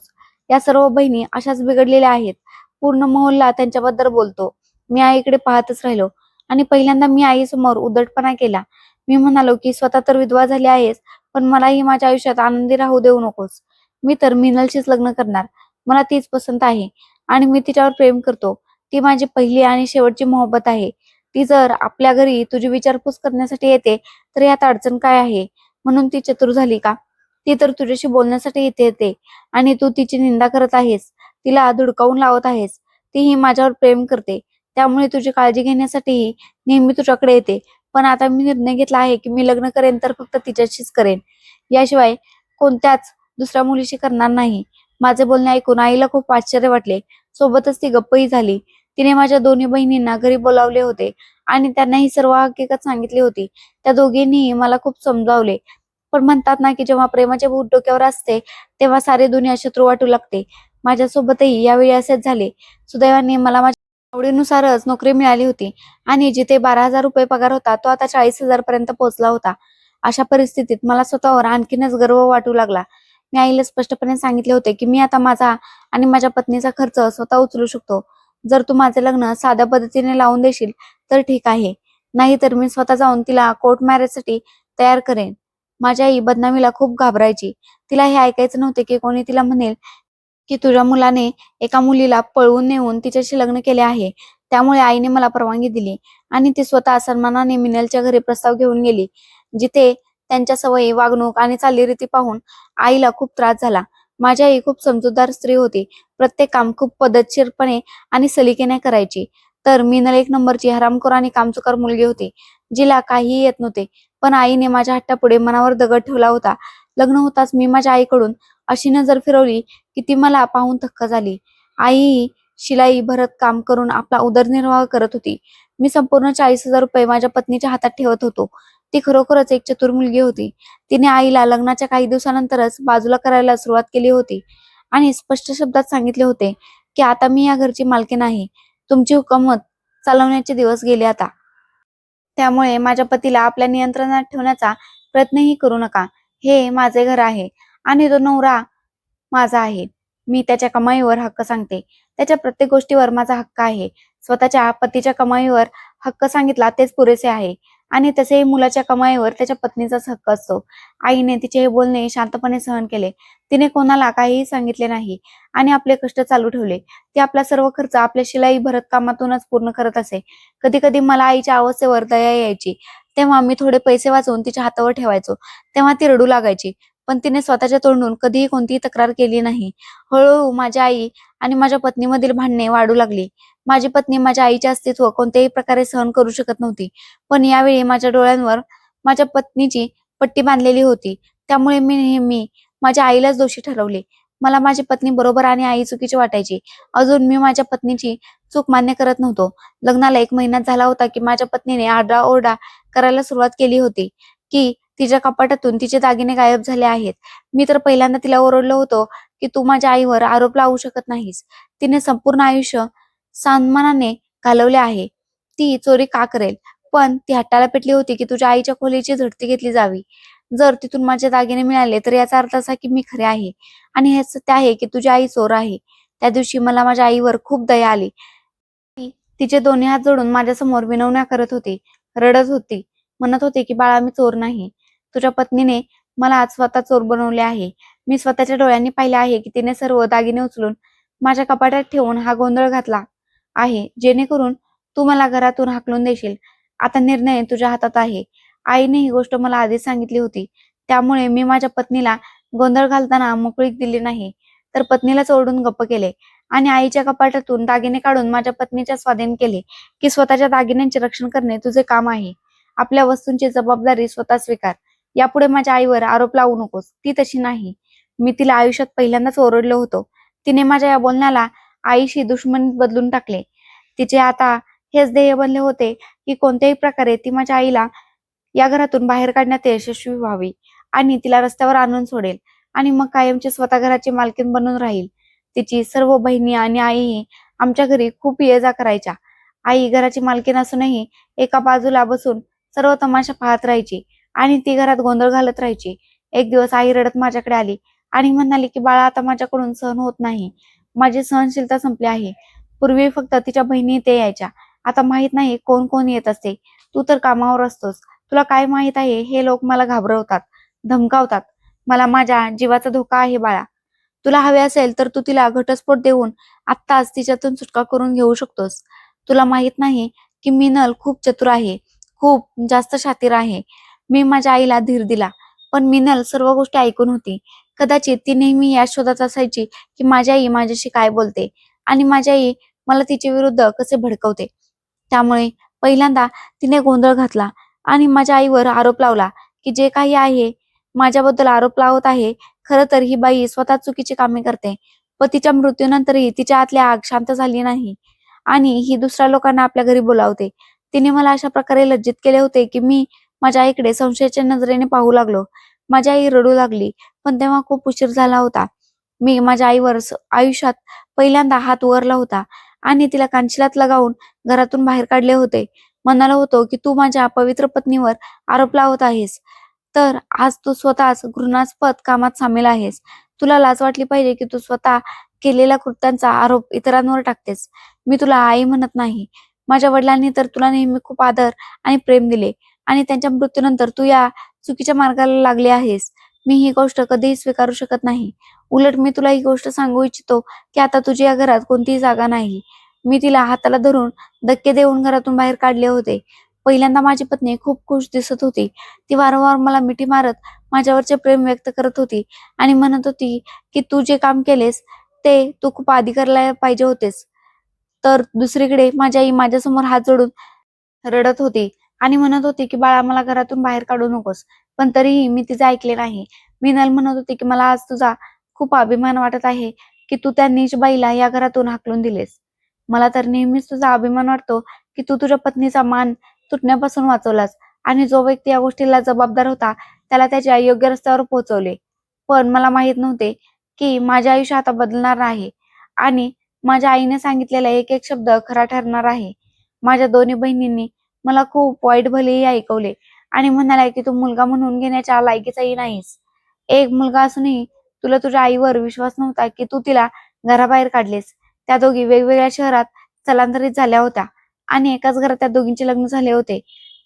Speaker 1: या सर्व बहिणी अशाच बिघडलेल्या आहेत. पूर्ण मोहल्ला त्यांच्याबद्दल बोलतो. मी आईकडे पाहतच राहिलो आणि पहिल्यांदा मी आईसमोर उद्धटपणा केला. मी म्हणालो की स्वतः तर विधवा झाली आहेस, पण मलाही माझ्या आयुष्यात आनंदी राहू देऊ नकोस. मी तर मिनलशीच लग्न करणार. मला तीच पसंत आहे आणि मी तिच्यावर प्रेम करतो. ती माझी पहिली आणि शेवटची मोहब्बत आहे. ती जर आपल्या घरी तुझी विचारपूस करण्यासाठी येते तर यात अडचण काय आहे? म्हणून ती चतुर झाली का? ती तर तुझ्याशी बोलण्यासाठी इथे येते आणि तू तिची निंदा करत आहेस. तिला धुडकावून लावत आहेस. तीही माझ्यावर प्रेम करते. त्यामुळे तुझी काळजी घेण्यासाठीही नेहमी तुझ्याकडे येते. पण आता मी निर्णय घेतला आहे की मी लग्न करेन तर फक्त तिच्याशीच करेन. याशिवाय कोणत्याच दुसऱ्या मुलीशी करणार नाही. माझे बोलणे ऐकून आईला खूप आश्चर्य वाटले. सोबतच ती गप्पही झाली. तिने माझ्या दोन्ही बहिणींना घरी बोलावले होते आणि त्यांना ही सर्व हकीकत सांगितली होती. त्या दोघींनीही मला खूप समजावले. पण म्हणतात ना की जेव्हा प्रेमाचे भूत डोक्यावर असते तेव्हा सारी दुनिया शत्रू वाटू लागते. माझ्यासोबतही यावेळी असेच झाले. सुदैवाने मला माझ्या आवडीनुसारच नोकरी मिळाली होती आणि जिथे 12,000 रुपये पगार होता तो आता 40,000 पर्यंत पोहोचला होता. अशा परिस्थितीत मला स्वतःवर आणखीनच गर्व वाटू लागला. मी आईला स्पष्टपणे सांगितले होते की मी आता माझा आणि माझ्या पत्नीचा खर्च स्वतः उचलू शकतो. जर तू माझे लग्न साध्या पद्धतीने लावून देशील तर ठीक आहे, नाहीतर मी स्वतः जाऊन तिला कोर्ट मॅरेजसाठी तयार करेन. माझी आई बदनामीला खूप घाबरायची. तिला हे ऐकायचं नव्हते की कोणी तिला म्हणेल की तुझ्या मुलाने एका मुलीला पळवून नेऊन तिच्याशी लग्न केले आहे. त्यामुळे आईने मला परवानगी दिली आणि ती स्वतः सन्मानाने मिनलच्या घरी प्रस्ताव घेऊन गेली. जिथे त्यांच्या सवयी, वागणूक आणि चालीरीती पाहून आईला खूप त्रास झाला. माझी आई खूप समजूतदार स्त्री होती. प्रत्येक काम खूप पद्धतशीरपणे आणि सलीकेने करायची. तर मिनल 1 नंबरची हरामखोर आणि कामचुकार मुलगी होती, जिला काहीही येत नव्हते. पण आईने माझ्या हट्टापुढे मनावर दगड ठेवला होता. लग्न होताच मी माझ्या आईकडून अशी नजर फिरवली की ती मला पाहून थक्क झाली. आई शिलाई भरत काम करून आपला उदरनिर्वाह करत होती. मी संपूर्ण 40,000 रुपये माझ्या पत्नीच्या हातात ठेवत होतो. ती खरोखरच एक चतुर मुलगी होती. तिने आईला लग्नाच्या काही दिवसानंतरच बाजूला करायला सुरुवात केली होती आणि स्पष्ट शब्दात सांगितले होते की आता मी या घरची मालकीण आहे. तुमची हुकूमत चालवण्याचे दिवस गेले आता. त्यामुळे माझ्या पतीला आपल्या नियंत्रणात ठेवण्याचा प्रयत्नही करू नका. हे माझे घर आहे आणि तो नवरा माझा आहे. मी त्याच्या कमाईवर हक्क सांगते. त्याच्या प्रत्येक गोष्टीवर माझा हक्क आहे. स्वतःच्या पतीच्या कमाईवर हक्क सांगितला तेच पुरेसे आहे आणि तसेही मुलाच्या कमाईवर त्याच्या पत्नीचाच हक्क असतो. आईने तिचे हे बोलणे शांतपणे सहन केले. तिने कोणाला काहीही सांगितले नाही आणि आपले कष्ट चालू ठेवले. ती आपला सर्व खर्च आपल्या शिलाई भरत कामातूनच पूर्ण करत असे. कधी कधी मला आईच्या अवस्थेवर दया यायची. तेव्हा मी थोडे पैसे वाचवून तिच्या हातावर ठेवायचो. तेव्हा ती रडू लागायची. पण तिने स्वतःच्या तोंडून कधीही कोणतीही तक्रार केली नाही. हळूहळू माझी आई आणि माझ्या पत्नीमधील भांडणे वाढू लागली. माझी पत्नी माझ्या आईचे अस्तित्व कोणत्याही प्रकारे सहन करू शकत नव्हती. पण यावेळी माझ्या डोळ्यांवर माझ्या पत्नीची पट्टी बांधलेली होती. त्यामुळे मी नेहमी माझ्या आईलाच दोषी ठरवले. मला माझी पत्नी बरोबर आणि आई चुकीची वाटायची. अजून मी माझ्या पत्नीची चूक मान्य करत नव्हतो. लग्नाला 1 महिना झाला होता की माझ्या पत्नीने आरडाओरडा करायला सुरुवात केली होती की तिच्या कपाटातून तिचे दागिने गायब झाले आहेत. मी तर पहिल्यांदा तिला ओरडलो होतो की तू माझ्या आईवर आरोप लावू शकत नाहीस. तिने संपूर्ण आयुष्य सन्मानाने घालवले आहे. ती चोरी का करेल? पण ती हट्टाला पेटली होती की तुझ्या आईच्या खोलीची झडती घेतली जावी. जर तिथून माझे दागिने मिळाले तर याचा अर्थ असा की मी खरे आहे आणि हे सत्य आहे की तुझी आई चोर आहे. त्या दिवशी मला माझ्या आईवर खूप दया आली. ती तिचे दोन्ही हात जोडून माझ्यासमोर विनवण्या करत होती. रडत होती. म्हणत होती की बाळा, मी चोर नाही. तुझ्या पत्नीने मला आज स्वतः चोर बनवले आहे. मी स्वतःच्या डोळ्यांनी पाहिले आहे की तिने सर्व दागिने उचलून माझ्या कपाटात ठेवून हा गोंधळ घातला आहे, जेणेकरून तू मला घरातून हाकलून देशील. आता निर्णय तुझ्या हातात आहे. आईने ही गोष्ट मला आधीच सांगितली होती. त्यामुळे मी माझ्या पत्नीला गोंधळ घालताना मोकळीक दिली नाही, तर पत्नीलाच ओरडून गप्प केले आणि आईच्या कपाटातून दागिने काढून माझ्या पत्नीच्या स्वाधीन केले की स्वतःच्या दागिन्यांचे रक्षण करणे तुझे काम आहे. आपल्या वस्तूंची जबाबदारी स्वतः स्वीकार. यापुढे माझ्या आईवर आरोप लावू नकोस. ती तशी नाही. मी तिला आयुष्यात पहिल्यांदाच ओरडलो होतो. तिने माझ्या या बोलण्याला आईशी दुश्मनीत बदलून टाकले. तिचे आता हेच ध्येय बनले होते की कोणत्याही प्रकारे ती माझ्या आईला या घरातून बाहेर काढण्यात यशस्वी व्हावी आणि तिला रस्त्यावर आणून सोडेल आणि मग कायमची स्वतः घराची मालकीण बनून राहील. तिची सर्व बहिणी आणि आईही आमच्या घरी खूप ये-जा करायच्या. आई घराची मालकीण असूनही एका बाजूला बसून सर्व तमाशा पाहत राहायची आणि ती घरात गोंधळ घालत राहायची. एक दिवस आई रडत माझ्याकडे आली आणि म्हणाली की बाळा, आता माझ्याकडून सहन होत नाही. माझी सहनशीलता संपली आहे. पूर्वी फक्त तिच्या बहिणी इथे यायच्या, आता माहित नाही कोण कोण येत असते. तू तर कामावर असतोस, तुला काय माहित आहे. हे लोक मला घाबरवतात, धमकावतात. मला माझ्या जीवाचा धोका आहे बाळा. तुला हवे असेल तर तू तिला घटस्फोट देऊन आत्ताच तिच्यातून सुटका करून घेऊ शकतोस. तुला माहित नाही की मिनल खूप चतुर आहे, खूप जास्त शातीर आहे. मी माझ्या आईला धीर दिला, पण मिनल सर्व गोष्टी ऐकून होती. कदाचित ती नेहमी या शोधात असायची की माझी आई माझ्याशी काय बोलते आणि माझी आई मला तिच्या विरुद्ध कसे भडकवते. त्यामुळे पहिल्यांदा तिने गोंधळ घातला आणि माझ्या आईवर आरोप लावला की जे काही आहे माझ्याबद्दल आरोप लावत आहे, खरं तर ही बाई स्वतः चुकीची कामे करते. पतीच्या मृत्यूनंतरही तिच्या आतली आग शांत झाली नाही आणि ही दुसऱ्या लोकांना आपल्या घरी बोलावते. तिने मला अशा प्रकारे लज्जित केले होते की मी माझ्या आईकडे संशयाच्या नजरेने पाहू लागलो. माझी आई रडू लागली, पण तेव्हा खूप उशीर झाला होता. मी माझ्या आईवर आयुष्यात पहिल्यांदा हात उगारला होता आणि तिला कानशिलात लगावून घरातून बाहेर काढले होते. म्हणालो होतो की तू माझ्या पवित्र पत्नीवर आरोप लावत आहेस, तर आज तू स्वतःच घृणास्पद कामात सामील आहेस. तुला लाज वाटली पाहिजे की तू स्वतः केलेल्या कृत्यांचा आरोप इतरांवर टाकतेस. मी तुला आई म्हणत नाही. माझ्या वडिलांनी तर तुला नेहमी खूप आदर आणि प्रेम दिले आणि त्यांच्या मृत्यूनंतर तू या चुकीच्या मार्गाला लागले आहेस. मी ही गोष्ट कधीही स्वीकारू शकत नाही. उलट मी तुला ही गोष्ट सांगू इच्छितो की आता तुझी या घरात कोणतीही जागा नाही. मी तिला हाताला धरून धक्के देऊन घरातून बाहेर काढले होते. पहिल्यांदा माझी पत्नी खूप खुश दिसत होती. ती वारंवार मला मिठी मारत माझ्यावरचे प्रेम व्यक्त करत होती आणि म्हणत होती की तू जे काम केलेस ते तू खूप आधी करायला पाहिजे होतेस. तर दुसरीकडे माझी आई माझ्यासमोर हात जोडून रडत होती आणि म्हणत होती की बाळा, मला घरातून बाहेर काढू नकोस. पण तरीही मी तिचे ऐकले नाही. मीनल म्हणत होती की मला आज तुझा खूप अभिमान वाटत आहे की तू त्या नीच बाईला या घरातून हाकलून दिलेस. मला तर नेहमीच तुझा अभिमान वाटतो की तू तुझ्या पत्नीचा मान तुटण्यापासून वाचवलास आणि जो व्यक्ती या गोष्टीला जबाबदार होता त्याला त्याच्या योग्य रस्त्यावर पोहोचवले. पण मला माहित नव्हते की माझे आयुष्य आता बदलणार आहे आणि माझ्या आईने सांगितलेला एक एक शब्द खरा ठरणार आहे. माझ्या दोन्ही बहिणींनी मला खूप वाईट भलेही ऐकवले आणि म्हणाल्या की तू मुलगा म्हणून घेण्याच्या लायकीचाही नाहीस. एक मुलगा असूनही तुला तुझ्या आईवर विश्वास नव्हता की तू तिला घराबाहेर काढलेस. त्या दोघी वेगवेगळ्या शहरात स्थलांतरित झाल्या होत्या आणि एकाच घरात त्या दोघींचे लग्न झाले होते.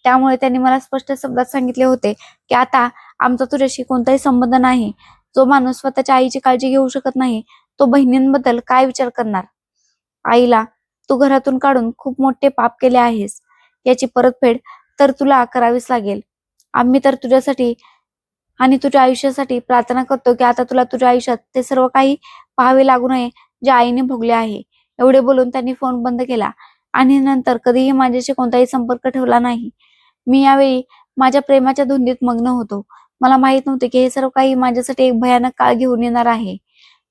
Speaker 1: त्यामुळे त्यांनी मला स्पष्ट शब्दात सांगितले होते की आता आमचा तुझ्याशी कोणताही संबंध नाही. जो माणूस स्वतःच्या आईची काळजी घेऊ शकत नाही तो बहिणींबद्दल काय विचार करणार. आईला तू घरातून काढून खूप मोठे पाप केले आहेस. याची परतफेड तर तुला करावीच लागेल. आम्ही तर तुझ्यासाठी आणि तुझ्या आयुष्यासाठी प्रार्थना करतो की आता तुला तुझ्या आयुष्यात ते सर्व काही पाहावे लागू नये जे आईने भोगले आहे. एवढे बोलून त्यांनी फोन बंद केला आणि नंतर कधीही माझ्याशी कोणताही संपर्क ठेवला नाही. मी यावेळी माझ्या प्रेमाच्या धुंदीत मग्न होतो. मला माहित नव्हते की हे सर्व काही माझ्यासाठी एक भयानक काळ घेऊन येणार आहे,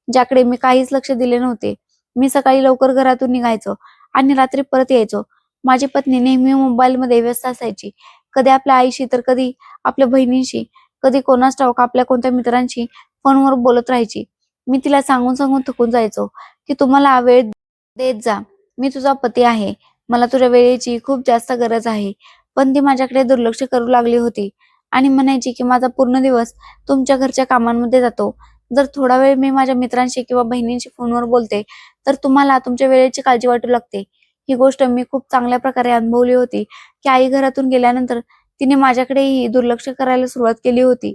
Speaker 1: ज्याकडे मी काहीच लक्ष दिले नव्हते. मी सकाळी लवकर घरातून निघायचो आणि रात्री परत यायचो. माझी पत्नी नेहमी मोबाईलमध्ये व्यस्त असायची, कधी आपल्या आईशी तर कधी आपल्या बहिणींशी, कधी कोणास ठाऊक आपल्या कोणत्या मित्रांशी फोनवर बोलत राहायची. मी तिला सांगून सांगून थकून जायचो की तू मला वेळ देत जा, मी तुझा पती आहे, मला तुझ्या वेळेची खूप जास्त गरज आहे. पण ती माझ्याकडे दुर्लक्ष करू लागली होती आणि म्हणायची की माझा पूर्ण दिवस तुमच्या घरच्या कामांमध्ये जातो. जर थोडा वेळ मी माझ्या मित्रांशी किंवा बहिणींशी फोनवर बोलते तर तुम्हाला तुमच्या वेळेची काळजी वाटू लागते. ही गोष्ट मी खूप चांगल्या प्रकारे अनुभवली होती की आई घरातून गेल्यानंतर तिने माझ्याकडेही दुर्लक्ष करायला सुरुवात केली होती.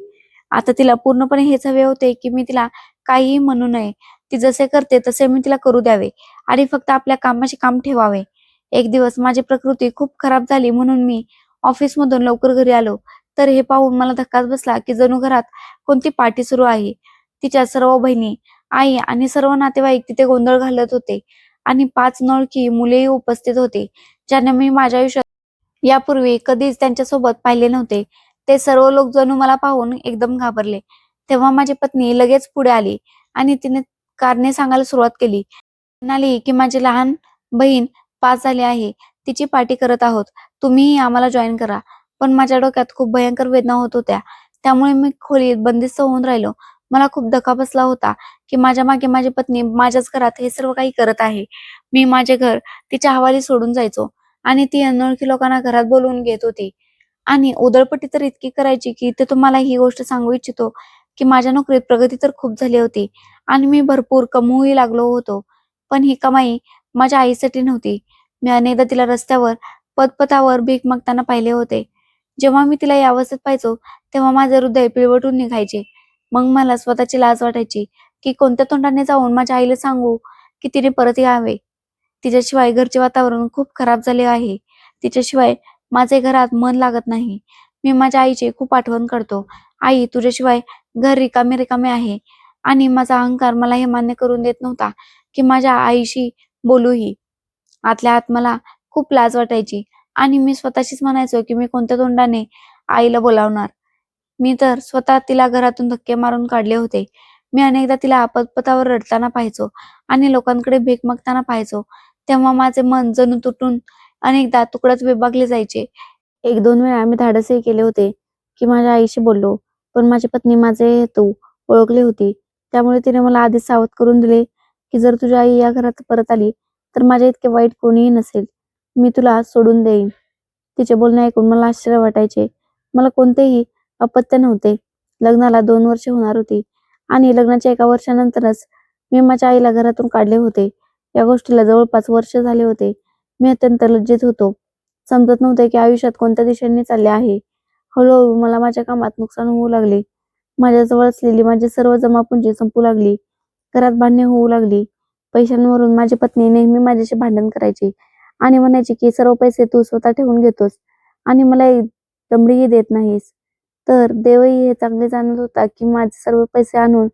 Speaker 1: आता तिला पूर्णपणे हेच हवे होते की मी तिला काहीही म्हणू नये. ती जसे करते तसे मी तिला करू द्यावे आणि फक्त आपल्या कामाशी काम ठेवावे. एक दिवस माझी प्रकृती खूप खराब झाली म्हणून मी ऑफिसमधून लवकर घरी आलो तर हे पाहून मला धक्काच बसला की जणू घरात कोणती पार्टी सुरू आहे. तिच्या सर्व बहिणी, आई आणि सर्व नातेवाईक तिथे गोंधळ घालत होते आणि 5 अनोळखी मुलेही उपस्थित होते, ज्यांना मी माझ्या आयुष्यात यापूर्वी कधीच त्यांच्यासोबत पाहिले नव्हते. ते सर्व लोक जणू मला पाहून एकदम घाबरले. तेव्हा माझी पत्नी लगेच पुढे आली आणि तिने कारणे सांगायला सुरुवात केली. म्हणाली की माझी लहान बहीण पास झाली आहे, तिची पार्टी करत आहोत. तुम्हीही आम्हाला जॉईन करा. पण माझ्या डोक्यात खूप भयंकर वेदना होत होत्या. त्यामुळे मी खोलीत बंदिस्त होऊन राहिलो. मला खूप धक्का बसला होता की माझ्या मागे माझी पत्नी माझ्याच घरात हे सर्व काही करत आहे. मी माझे घर तिच्या हवाली सोडून जायचो आणि ती अनोळखी लोकांना घरात बोलवून घेत होती आणि उधळपट्टी तर इतकी करायची की ते तुम्हाला ही गोष्ट सांगू इच्छितो की माझ्या नोकरीत प्रगती तर खूप झाली होती आणि मी भरपूर कमवूही लागलो होतो. पण ही कमाई माझ्या आईसाठी नव्हती. मी अनेकदा तिला रस्त्यावर पदपथावर भीक मागताना पाहिले होते. जेव्हा मी तिला या अवस्थेत पाहायचो तेव्हा माझे हृदय पिळवटून निघायचे. मग मला स्वतःची लाज वाटायची की कोणत्या तोंडाने जाऊन माझ्या आईला सांगू की तिने परत यावे. तिच्याशिवाय घरचे वातावरण खूप खराब झाले आहे. तिच्याशिवाय माझे घरात मन लागत नाही. मी माझ्या आईची खूप आठवण करतो. आई, तुझ्याशिवाय घर रिकामे रिकामे आहे. आणि माझा अहंकार मला हे मान्य करून देत नव्हता की माझ्या आईशी बोलूही. आतल्या आत मला खूप लाज वाटायची आणि मी स्वतःशीच म्हणायचो की मी कोणत्या तोंडाने आईला बोलावणार. मी तर स्वतः तिला घरातून धक्के मारून काढले होते. मी अनेकदा तिला पदपथावर रडताना पाहायचो आणि लोकांकडे भीक मागताना पाहायचो. तेव्हा माझे मन जणू तुटून अनेकदा तुकड्यात विभागले जायचे. एक दोन वेळा मी धाडसही केले होते की माझ्या आईशी बोललो, पण माझी पत्नी माझे हेतू ओळखली होती. त्यामुळे तिने मला आधीच सावध करून दिले की जर तुझी आई या घरात परत आली तर माझ्या इतके वाईट कोणीही नसेल. मी तुला सोडून देईन. तिचे बोलणे ऐकून मला आश्चर्य वाटायचे. मला कोणतेही अपत्य नव्हते. लग्नाला 2 वर्षे होणार होती आणि लग्नाच्या 1 वर्षानंतरच मी माझ्या आईला घरातून काढले होते. या गोष्टीला जवळपास वर्ष झाले होते. मी अत्यंत लज्जित होतो. समजत नव्हते की आयुष्यात कोणत्या दिशेने चालले आहे. हळूहळू मला माझ्या कामात नुकसान होऊ लागले. माझ्याजवळ असलेली माझी सर्व जमापुंजी संपू लागली. घरात भांडणे होऊ लागली. पैशांवरून माझी पत्नी नेहमी माझ्याशी भांडण करायची आणि म्हणायची की सर्व पैसे तू स्वतः ठेवून घेतोस आणि मला एक दमडीही देत नाहीस. तर देवही हे चांगले जाणत होता की माझे सर्व पैसे आणून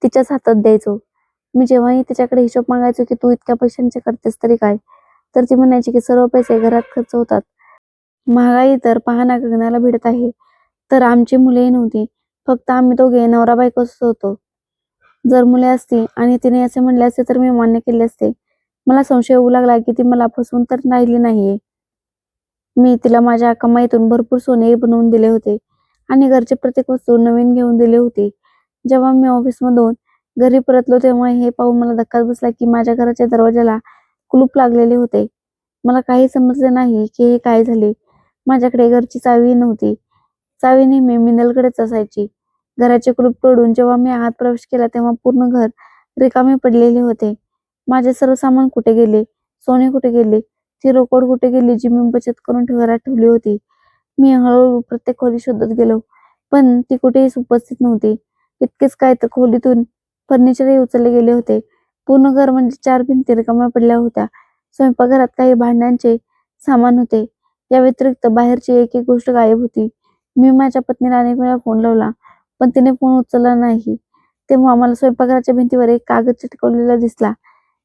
Speaker 1: तिच्याच हातात द्यायचो. मी जेव्हाही तिच्याकडे हिशोब मागायचो की तू इतक्या पैशांचे करतेस तरी काय, तर ती म्हणायची की सर्व पैसे घरात खर्च होतात. महागाई तर पाहना गगनाला भिडत आहे. तर आमची मुलेही नव्हती. फक्त आम्ही दोघे नवरा बायकोच होतो. जर मुले असती आणि तिने असे म्हणले असते तर मी मान्य केले असते. मला संशय येऊ लागला की ती मला फसवून तर राहिली नाहीये. मी तिला माझ्या कमाईतून भरपूर सोनेही बनवून दिले होते आणि घरची प्रत्येक वस्तू नवीन घेऊन दिली होती. जेव्हा मी ऑफिसमधून घरी परतलो तेव्हा हे पाहून मला धक्काच बसला की माझ्या घराच्या दरवाजाला कुलूप लागलेले होते. मला काही समजले नाही की हे काय झाले. माझ्याकडे घरची चावी नव्हती. चावी नेहमी मिनलकडेच असायची. घराचे कुलूप तोडून जेव्हा मी आत प्रवेश केला तेव्हा पूर्ण घर रिकामे पडलेले होते. माझे सर्व सामान कुठे गेले? सोने कुठे गेले? ती रोकड कुठे गेली जी मी बचत करून घरात ठेवली होती? मी हळूहळू प्रत्येक खोली शोधत गेलो, पण ती कुठेही उपस्थित नव्हती. इतकेच काय तर खोलीतून फर्निचरही उचलले गेले होते. पूर्ण घर म्हणजे 4 भिंती रिकाम्या पडल्या होत्या. स्वयंपाकघरात काही भांड्यांचे सामान होते. या व्यतिरिक्त बाहेरची एक एक गोष्ट गायब होती. मी माझ्या पत्नीला अनेक वेळा फोन लावला, पण तिने फोन उचलला नाही. तेव्हा मला स्वयंपाकघराच्या भिंतीवर एक कागद चिटकवलेला दिसला,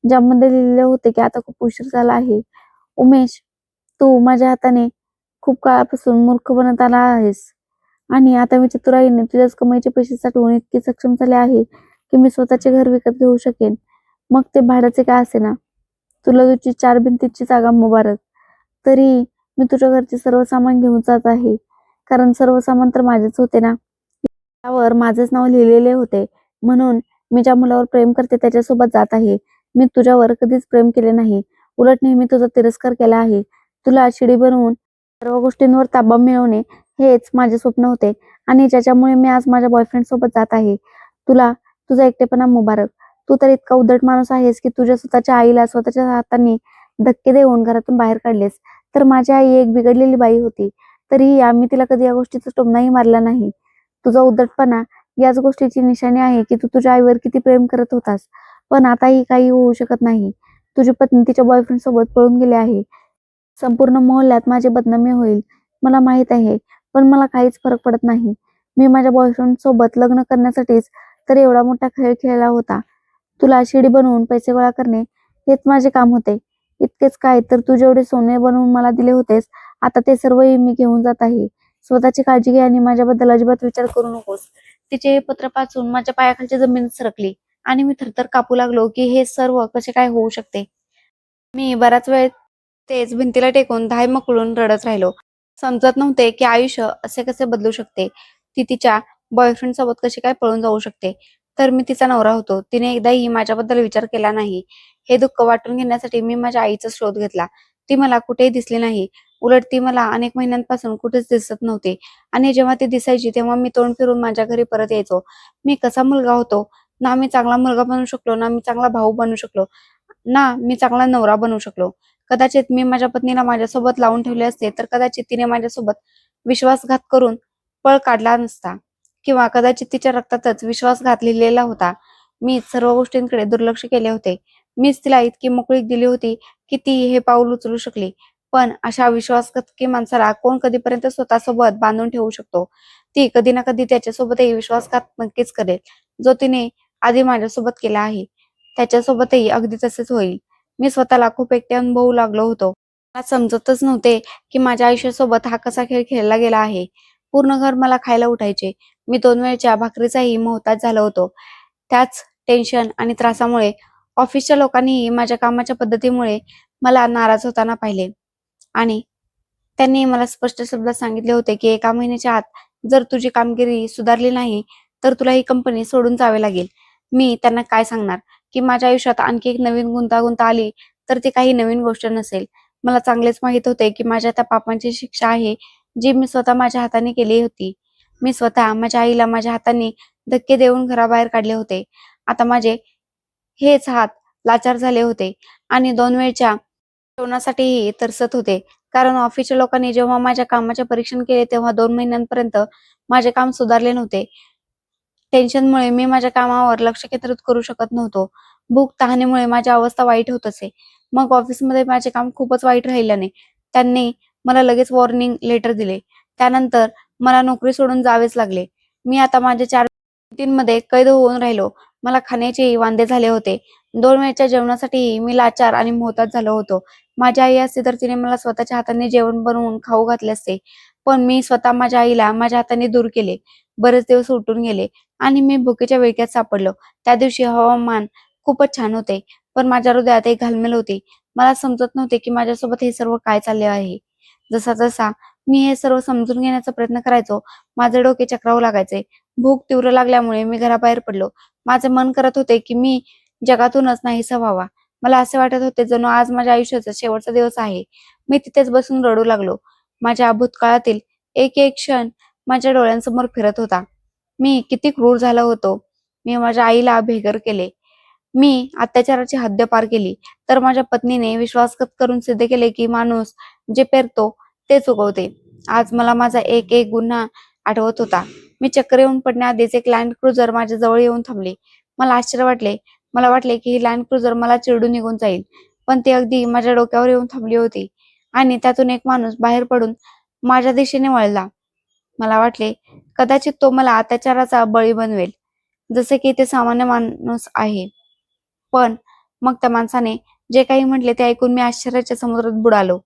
Speaker 1: ज्यामध्ये लिहिलेले होते की आता खूप उशीर झाला आहे. उमेश, तू माझ्या हाताने खूप काळापासून मूर्ख बनत आला आहेस आणि आता मी चतुराईने तुझ्याच कमाईचे पैसे साठवून इतके सक्षम झाले आहे की मी स्वतःचे घर विकत घेऊ शकेन. मग ते भाड्याचे काय असेना. तुला तुझी 4 भिंतीची जागा मुबारक. तरी मी तुझ्या घरचे सर्व सामान घेऊन जात आहे, कारण सर्व सामान तर माझेच होते ना. त्यावर माझेच नाव लिहिलेले होते. म्हणून मी ज्या मुलावर प्रेम करते त्याच्यासोबत जात आहे. मी तुझ्यावर कधीच प्रेम केले नाही. उलट नेहमी तुझा तिरस्कार केला आहे. तुला शिडी बनवून सर्व गोष्टींवर ताबा मिळवणे हेच माझे स्वप्न होते आणि ज्याच्यामुळे मी आज माझ्या बॉयफ्रेंड सोबत जात आहे. तुला तुझा एकटेपणा मुबारक. तू तर इतका उद्धट माणूस आहेस की तुझ्या स्वतःच्या आईला स्वतःच्या हातांनी धक्के देऊन घरातून बाहेर काढलेस. तर माझी आई एक बिघडलेली बाई होती, तरीही आम्ही तिला कधी या गोष्टीचा टोमणाही मारला नाही. तुझा उद्धटपणा याच गोष्टीची निशाणी आहे की तू तुझ्या आईवर किती प्रेम करत होतास. पण आताही काही होऊ शकत नाही. तुझी पत्नी तिच्या बॉयफ्रेंड सोबत पळून गेली आहे. संपूर्ण मोहल्ल्यात माझी बदनामी होईल मला माहित आहे, पण मला काहीच फरक पडत नाही. मी माझ्या बॉयफ्रेंड सोबत लग्न करण्यासाठीच तर एवढा मोठा खेळ खेळला होता. तुला शिडी बनवून पैसे गोळा करणे हेच माझे काम होते. इतकेच काय तर तू जेवढे सोने बनवून मला दिले होतेस, आता ते सर्वही मी घेऊन जात आहे. स्वतःची काळजी घे आणि माझ्याबद्दल अजिबात विचार करू नकोस. तिचे हे पत्र वाचून माझ्या पायाखालची जमीन सरकली आणि मी थरथर कापू लागलो की हे सर्व कसे काय होऊ शकते. मी बराच वेळ तेच भिंतीला टेकून धाय मकळून रडत राहिलो. समजत नव्हते की आयुष्य असे कसे बदलू शकते. ती तिच्या बॉयफ्रेंड सोबत कशी काय पळून जाऊ शकते. तर मी तिचा नवरा होतो. तिने एकदाही माझ्याबद्दल विचार केला नाही. हे दुःख वाटून घेण्यासाठी मी माझ्या आईचा शोध घेतला. ती मला कुठेही दिसली नाही. उलट ती मला अनेक महिन्यांपासून कुठेच दिसत नव्हती. आणि जेव्हा ती दिसायची तेव्हा मी तोंड फिरून माझ्या घरी परत यायचो. मी कसा मुलगा होतो. ना मी चांगला मुलगा बनू शकलो, ना मी चांगला भाऊ बनू शकलो, ना मी चांगला नवरा बनू शकलो. कदाचित मी माझ्या पत्नीला माझ्यासोबत लावून ठेवले असते तर कदाचित तिने माझ्यासोबत विश्वासघात करून पळ काढला नसता, किंवा कदाचित तिच्या रक्तातच विश्वासघात लिहिलेला होता. मी सर्व गोष्टींकडे दुर्लक्ष केले होते. मीच तिला इतकी मोकळीक दिली होती की ती हे पाऊल उचलू शकली. पण अशा विश्वासघातकी माणसाला कोण कधीपर्यंत स्वतःसोबत बांधून ठेवू शकतो. ती कधी ना कधी त्याच्यासोबतही विश्वासघात नक्कीच करेल, जो तिने आधी माझ्यासोबत केला आहे. त्याच्यासोबतही अगदी तसेच होईल. मी स्वतःला खूप एकटे अनुभवू लागलो होतो. मला समजतच नव्हते की माझ्या आयुष्यासोबत हा कसा खेळ खेळला गेला आहे. पूर्ण घर मला खायला उठायचे. मी 2 वेळच्या भाकरीचाही मोहताज झालो होतो. त्याच टेन्शन आणि त्रासामुळे ऑफिसच्या लोकांनीही माझ्या कामाच्या पद्धतीमुळे मला नाराज होताना पाहिले. आणि त्यांनी मला स्पष्ट शब्दात सांगितले होते की 1 महिन्याच्या आत जर तुझी कामगिरी सुधारली नाही तर तुला ही कंपनी सोडून जावे लागेल. मी त्यांना काय सांगणार की माझ्या आयुष्यात आणखी एक नवीन गुंतागुंत आली तर ती काही नवीन गोष्ट नसेल. मला चांगलेच माहित होते की माझ्या त्या पापांची शिक्षा आहे जी मी स्वतः माझ्या हाताने केली होती. मी स्वतः माझ्या आईला माझ्या हाताने धक्के देऊन घराबाहेर काढले होते. आता माझे हेच हात लाचार झाले होते आणि 2 वेळच्या जेवणासाठीही तरसत होते. कारण ऑफिसच्या लोकांनी जेव्हा माझ्या कामाचे परीक्षण केले तेव्हा 2 महिन्यांपर्यंत माझे काम सुधारले नव्हते. टेन्शनमुळे मी माझ्या कामावर लक्ष केंद्रित करू शकत नव्हतो. भूक तहानेमुळे माझी अवस्था वाईट होत असे. मग ऑफिसमध्ये माझे काम खूपच वाईट राहिल्याने त्यांनी मला लगेच वॉर्निंग लेटर दिले. त्यानंतर मला नोकरी सोडून जावेच लागले. मी आता माझ्या 4 भिंतींमध्ये कैद होऊन राहिलो. मला खाण्याचेही वांदे झाले होते. 2 वेळच्या जेवणासाठीही मी लाचार आणि मोहताज झालो होतो. माझी आई असती तर तिने मला स्वतःच्या हाताने जेवण बनवून खाऊ घातले असते. पण मी स्वतः माझ्या आईला माझ्या हाताने दूर केले. बरेच दिवस उलटून गेले आणि मी भुकेच्या विळख्यात सापडलो. त्या दिवशी हवामान खूपच छान होते, पण माझ्या हृदयात एक घालमेल होती. मला समजत नव्हते की माझ्यासोबत हे सर्व काय चालले आहे. जसा जसा मी हे सर्व समजून घेण्याचा प्रयत्न करायचो, माझे डोके चक्रावू लागायचे. भूक तीव्र लागल्यामुळे मी घराबाहेर पडलो. माझे मन करत होते की मी जगातूनच नाहीसा व्हावा. मला असे वाटत होते जणू आज माझ्या आयुष्याचा शेवटचा दिवस आहे. मी तिथेच बसून रडू लागलो. माझ्या भूतकाळातील एक एक क्षण माझ्या डोळ्यांसमोर फिरत होता. मी किती क्रूर झालो होतो. मी माझ्या आईला बेघर केले. मी अत्याचाराची हद्द पार केली. तर माझ्या पत्नीने विश्वासघात करून सिद्ध केले की माणूस जे पेरतो तेच उगवते. आज मला माझा एक एक गुन्हा आठवत होता. मी चक्कर येऊन पडण्याआधीच एक लँड क्रुझर माझ्या जवळ येऊन थांबली. मला आश्चर्य वाटले. मला वाटले की ही लँड क्रुझर मला चिरडून निघून जाईल. पण ती अगदी माझ्या डोक्यावर येऊन थांबली होती आणि त्यातून एक माणूस बाहेर पडून माझ्या दिशेने वळला. मला वाटले कदाचित तो मला अत्याचाराचा बळी बनवेल, जसे की ते सामान्य माणूस आहे. पण मग त्या माणसाने जे काही म्हटले ते ऐकून मी आश्चर्याच्या समुद्रात बुडालो.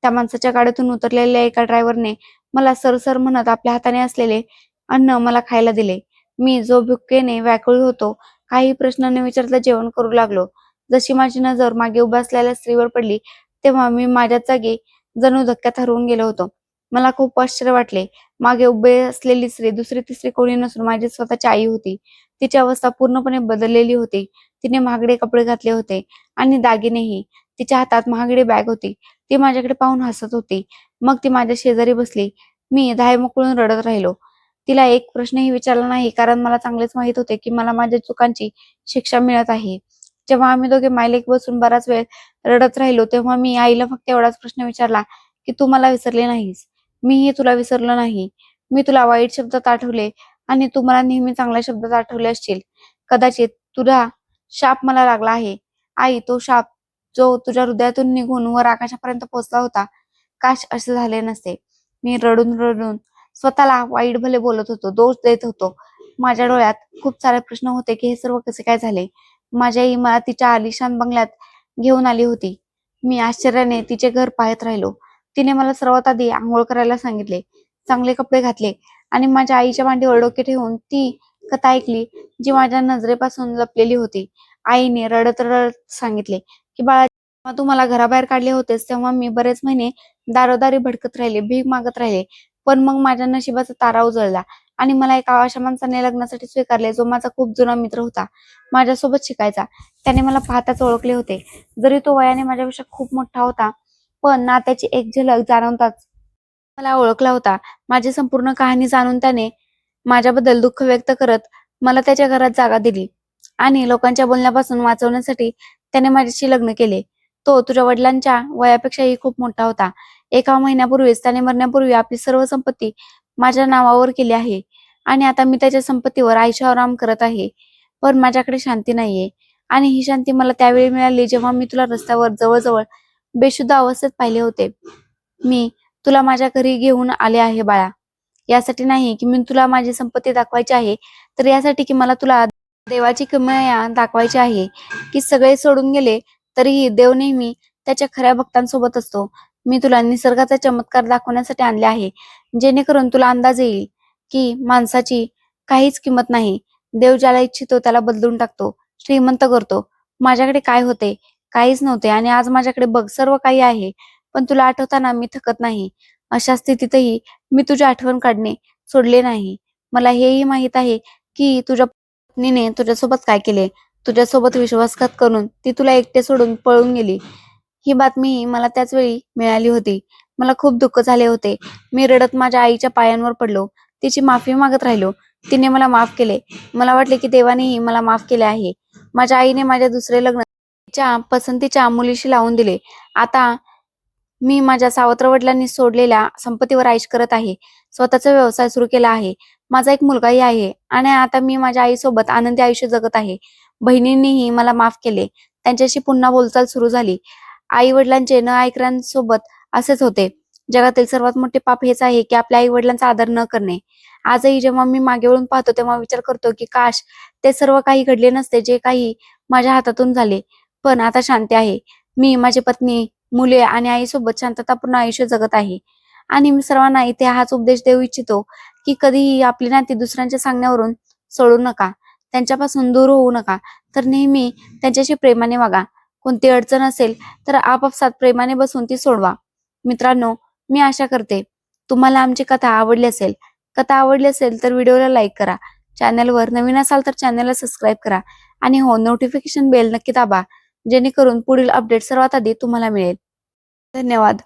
Speaker 1: त्या माणसाच्या गाडीतून उतरलेल्या एका ड्रायव्हरने मला सरसर म्हणत आपल्या हाताने असलेले अन्न मला खायला दिले. मी जो भुकेने व्याकुळ होतो, काही प्रश्न न विचारता जेवण करू लागलो. जशी माझी नजर मागे उभ्या असलेल्या स्त्रीवर पडली तेव्हा मी माझ्याच जागी जणू धक्क्यात हरवून गेलो होतो. मला खूप आश्चर्य वाटले. मागे उभे असलेली स्त्री दुसरी तिसरी कोणी नसून माझी स्वतःची आई होती. तिची अवस्था पूर्णपणे बदललेली होती. तिने महागडे कपडे घातले होते आणि दागिनेही. तिच्या हातात महागडी बॅग होती. ती माझ्याकडे पाहून हसत होती. मग ती माझ्या शेजारी बसली. मी धाय मोकळून रडत राहिलो. तिला एक प्रश्नही विचारला नाही, कारण मला चांगलेच माहित होते की मला माझ्या चुकांची शिक्षा मिळत आहे. जेव्हा आम्ही दोघे मायलेक बसून बराच वेळ रडत राहिलो तेव्हा मी आईला फक्त एवढाच प्रश्न विचारला की तू मला विसरले नाहीस. मीही तुला विसरलो नाही. मी तुला वाईट शब्दात आठवले आणि तू मला नेहमी चांगल्या शब्दात आठवले असशील. कदाचित तुझा शाप मला लागला आहे. आई, तो शाप जो तुझ्या हृदयातून निघून वर आकाशापर्यंत पोहोचला होता, काश असे झाले नसते. मी रडून रडून स्वतःला वाईट भले बोलत होतो, दोष देत होतो. माझ्या डोळ्यात खूप सारे प्रश्न होते की हे सर्व कसे काय झाले. माझी आई मला तिच्या आलिशान बंगल्यात घेऊन आली होती. मी आश्चर्याने तिचे घर पाहत राहिलो. तिने मला सर्वात आधी आंघोळ करायला सांगितले, चांगले कपडे घातले आणि माझ्या आईच्या मांडीवर डोके ठेवून ती कथा ऐकली जी माझ्या नजरेपासून लपलेली होती. आईने रडत रडत सांगितले की बाळा, जेव्हा तू मला घराबाहेर काढले होतेस तेव्हा मी बरेच महिने दारोदारी भटकत राहिले, भीक मागत राहिले. पण मग माझ्या नशिबाचा तारा उजळला आणि मला एका अशा माणसाने लग्नासाठी स्वीकारले जो माझा खूप जुना मित्र होता, माझ्यासोबत शिकायचा. त्याने मला पाहताच ओळखले होते. जरी तो वयाने माझ्यापेक्षा खूप मोठा होता, पण नात्याची एक झलक जाणवताच मला ओळखला होता. माझी संपूर्ण कहाणी जाणून त्याने माझ्याबद्दल दुःख व्यक्त करत मला त्याच्या घरात जागा दिली आणि लोकांच्या बोलण्यापासून वाचवण्यासाठी त्याने माझ्याशी लग्न केले. तो तुझ्या वडिलांच्या वयापेक्षाही खूप मोठा होता. एका महिन्यापूर्वीच त्याने मरण्यापूर्वी आपली सर्व संपत्ती माझ्या नावावर केली आहे आणि आता मी त्याच्या संपत्तीवर ऐशोआराम करत आहे. पण माझ्याकडे शांती नाहीये आणि ही शांती मला त्यावेळी मिळाली जेव्हा मी तुला रस्त्यावर जवळजवळ बेशुद्ध अवस्थेत पाहिले होते. मी तुला माझ्या घरी घेऊन आले आहे बाळा. यासाठी नाही की मी तुला माझी संपत्ती दाखवायची आहे, तर यासाठी की मला तुला देवाची किमया दाखवायची आहे, की सगळे सोडून गेले तरीही देव नेहमी त्याच्या खऱ्या भक्तांसोबत असतो. मी तुला निसर्गाचा चमत्कार दाखवण्यासाठी आणले आहे, जेणेकरून तुला अंदाज येईल की माणसाची काहीच किंमत नाही. देव ज्याला इच्छितो त्याला बदलून टाकतो, श्रीमंत करतो. माझ्याकडे काय होते? काहीच नव्हते आणि आज माझ्याकडे बघ सर्व काही आहे. पण तुला आठवताना मी थकत नाही. अशा स्थितीतही मी तुझी आठवण काढणे सोडले नाही. मला हेही माहित आहे की तुझ्या पत्नीने तुझ्यासोबत काय केले. तुझ्यासोबत विश्वासघात करून ती तुला एकटे सोडून पळून गेली. ही बातमी मला त्याच वेळी मिळाली होती. मला खूप दुःख झाले होते. मी रडत माझ्या आईच्या पायांवर पडलो. तिची माफी मागत राहिलो. तिने मला माफ केले. मला वाटले की देवानेही मला माफ केले आहे. माझ्या आईने माझ्या दुसरे लग्न तिच्या पसंतीच्या मुलीशी लावून दिले. आता मी माझ्या सावत्र वडिलांनी सोडलेल्या संपत्तीवर ऐश करत आहे. स्वतःचा व्यवसाय सुरू केला आहे. माझा एक मुलगाही आहे आणि आता मी माझ्या आईसोबत आनंदी आयुष्य जगत आहे. बहिणींनीही मला माफ केले. त्यांच्याशी पुन्हा बोलचाल सुरू झाली. आई वडिलांचे न ऐकण्यासोबत असेच होते. जगातील सर्वात मोठे पाप हेच आहे की आपल्या आई वडिलांचा आदर न करणे. आजही जेव्हा मी मागे वळून पाहतो तेव्हा विचार करतो की काश ते सर्व काही घडले नसते जे काही माझ्या हातातून झाले. पण आता शांती आहे. मी, माझी पत्नी, मुले आणि आईसोबत शांततापूर्ण आयुष्य जगत आहे. आणि मी सर्वांना इथे हाच उपदेश देऊ इच्छितो की कधीही आपली नाती दुसऱ्यांच्या सांगण्यावरून सोडू नका. त्यांच्यापासून दूर होऊ नका, तर नेहमी त्यांच्याशी प्रेमाने वागा. कोणती अडचण असेल तर आपापसात प्रेमाने बसून ती सोडवा. मित्रांनो, मी आशा करते तुम्हाला आमची कथा आवडली असेल. कथा आवडली असेल तर व्हिडिओला लाईक करा. चॅनलवर नवीन असाल तर चॅनलला सबस्क्राईब करा आणि हो, नोटिफिकेशन बेल नक्की दाबा, जेणेकरून पुढील अपडेट सर्वात आधी तुम्हाला मिळेल. धन्यवाद.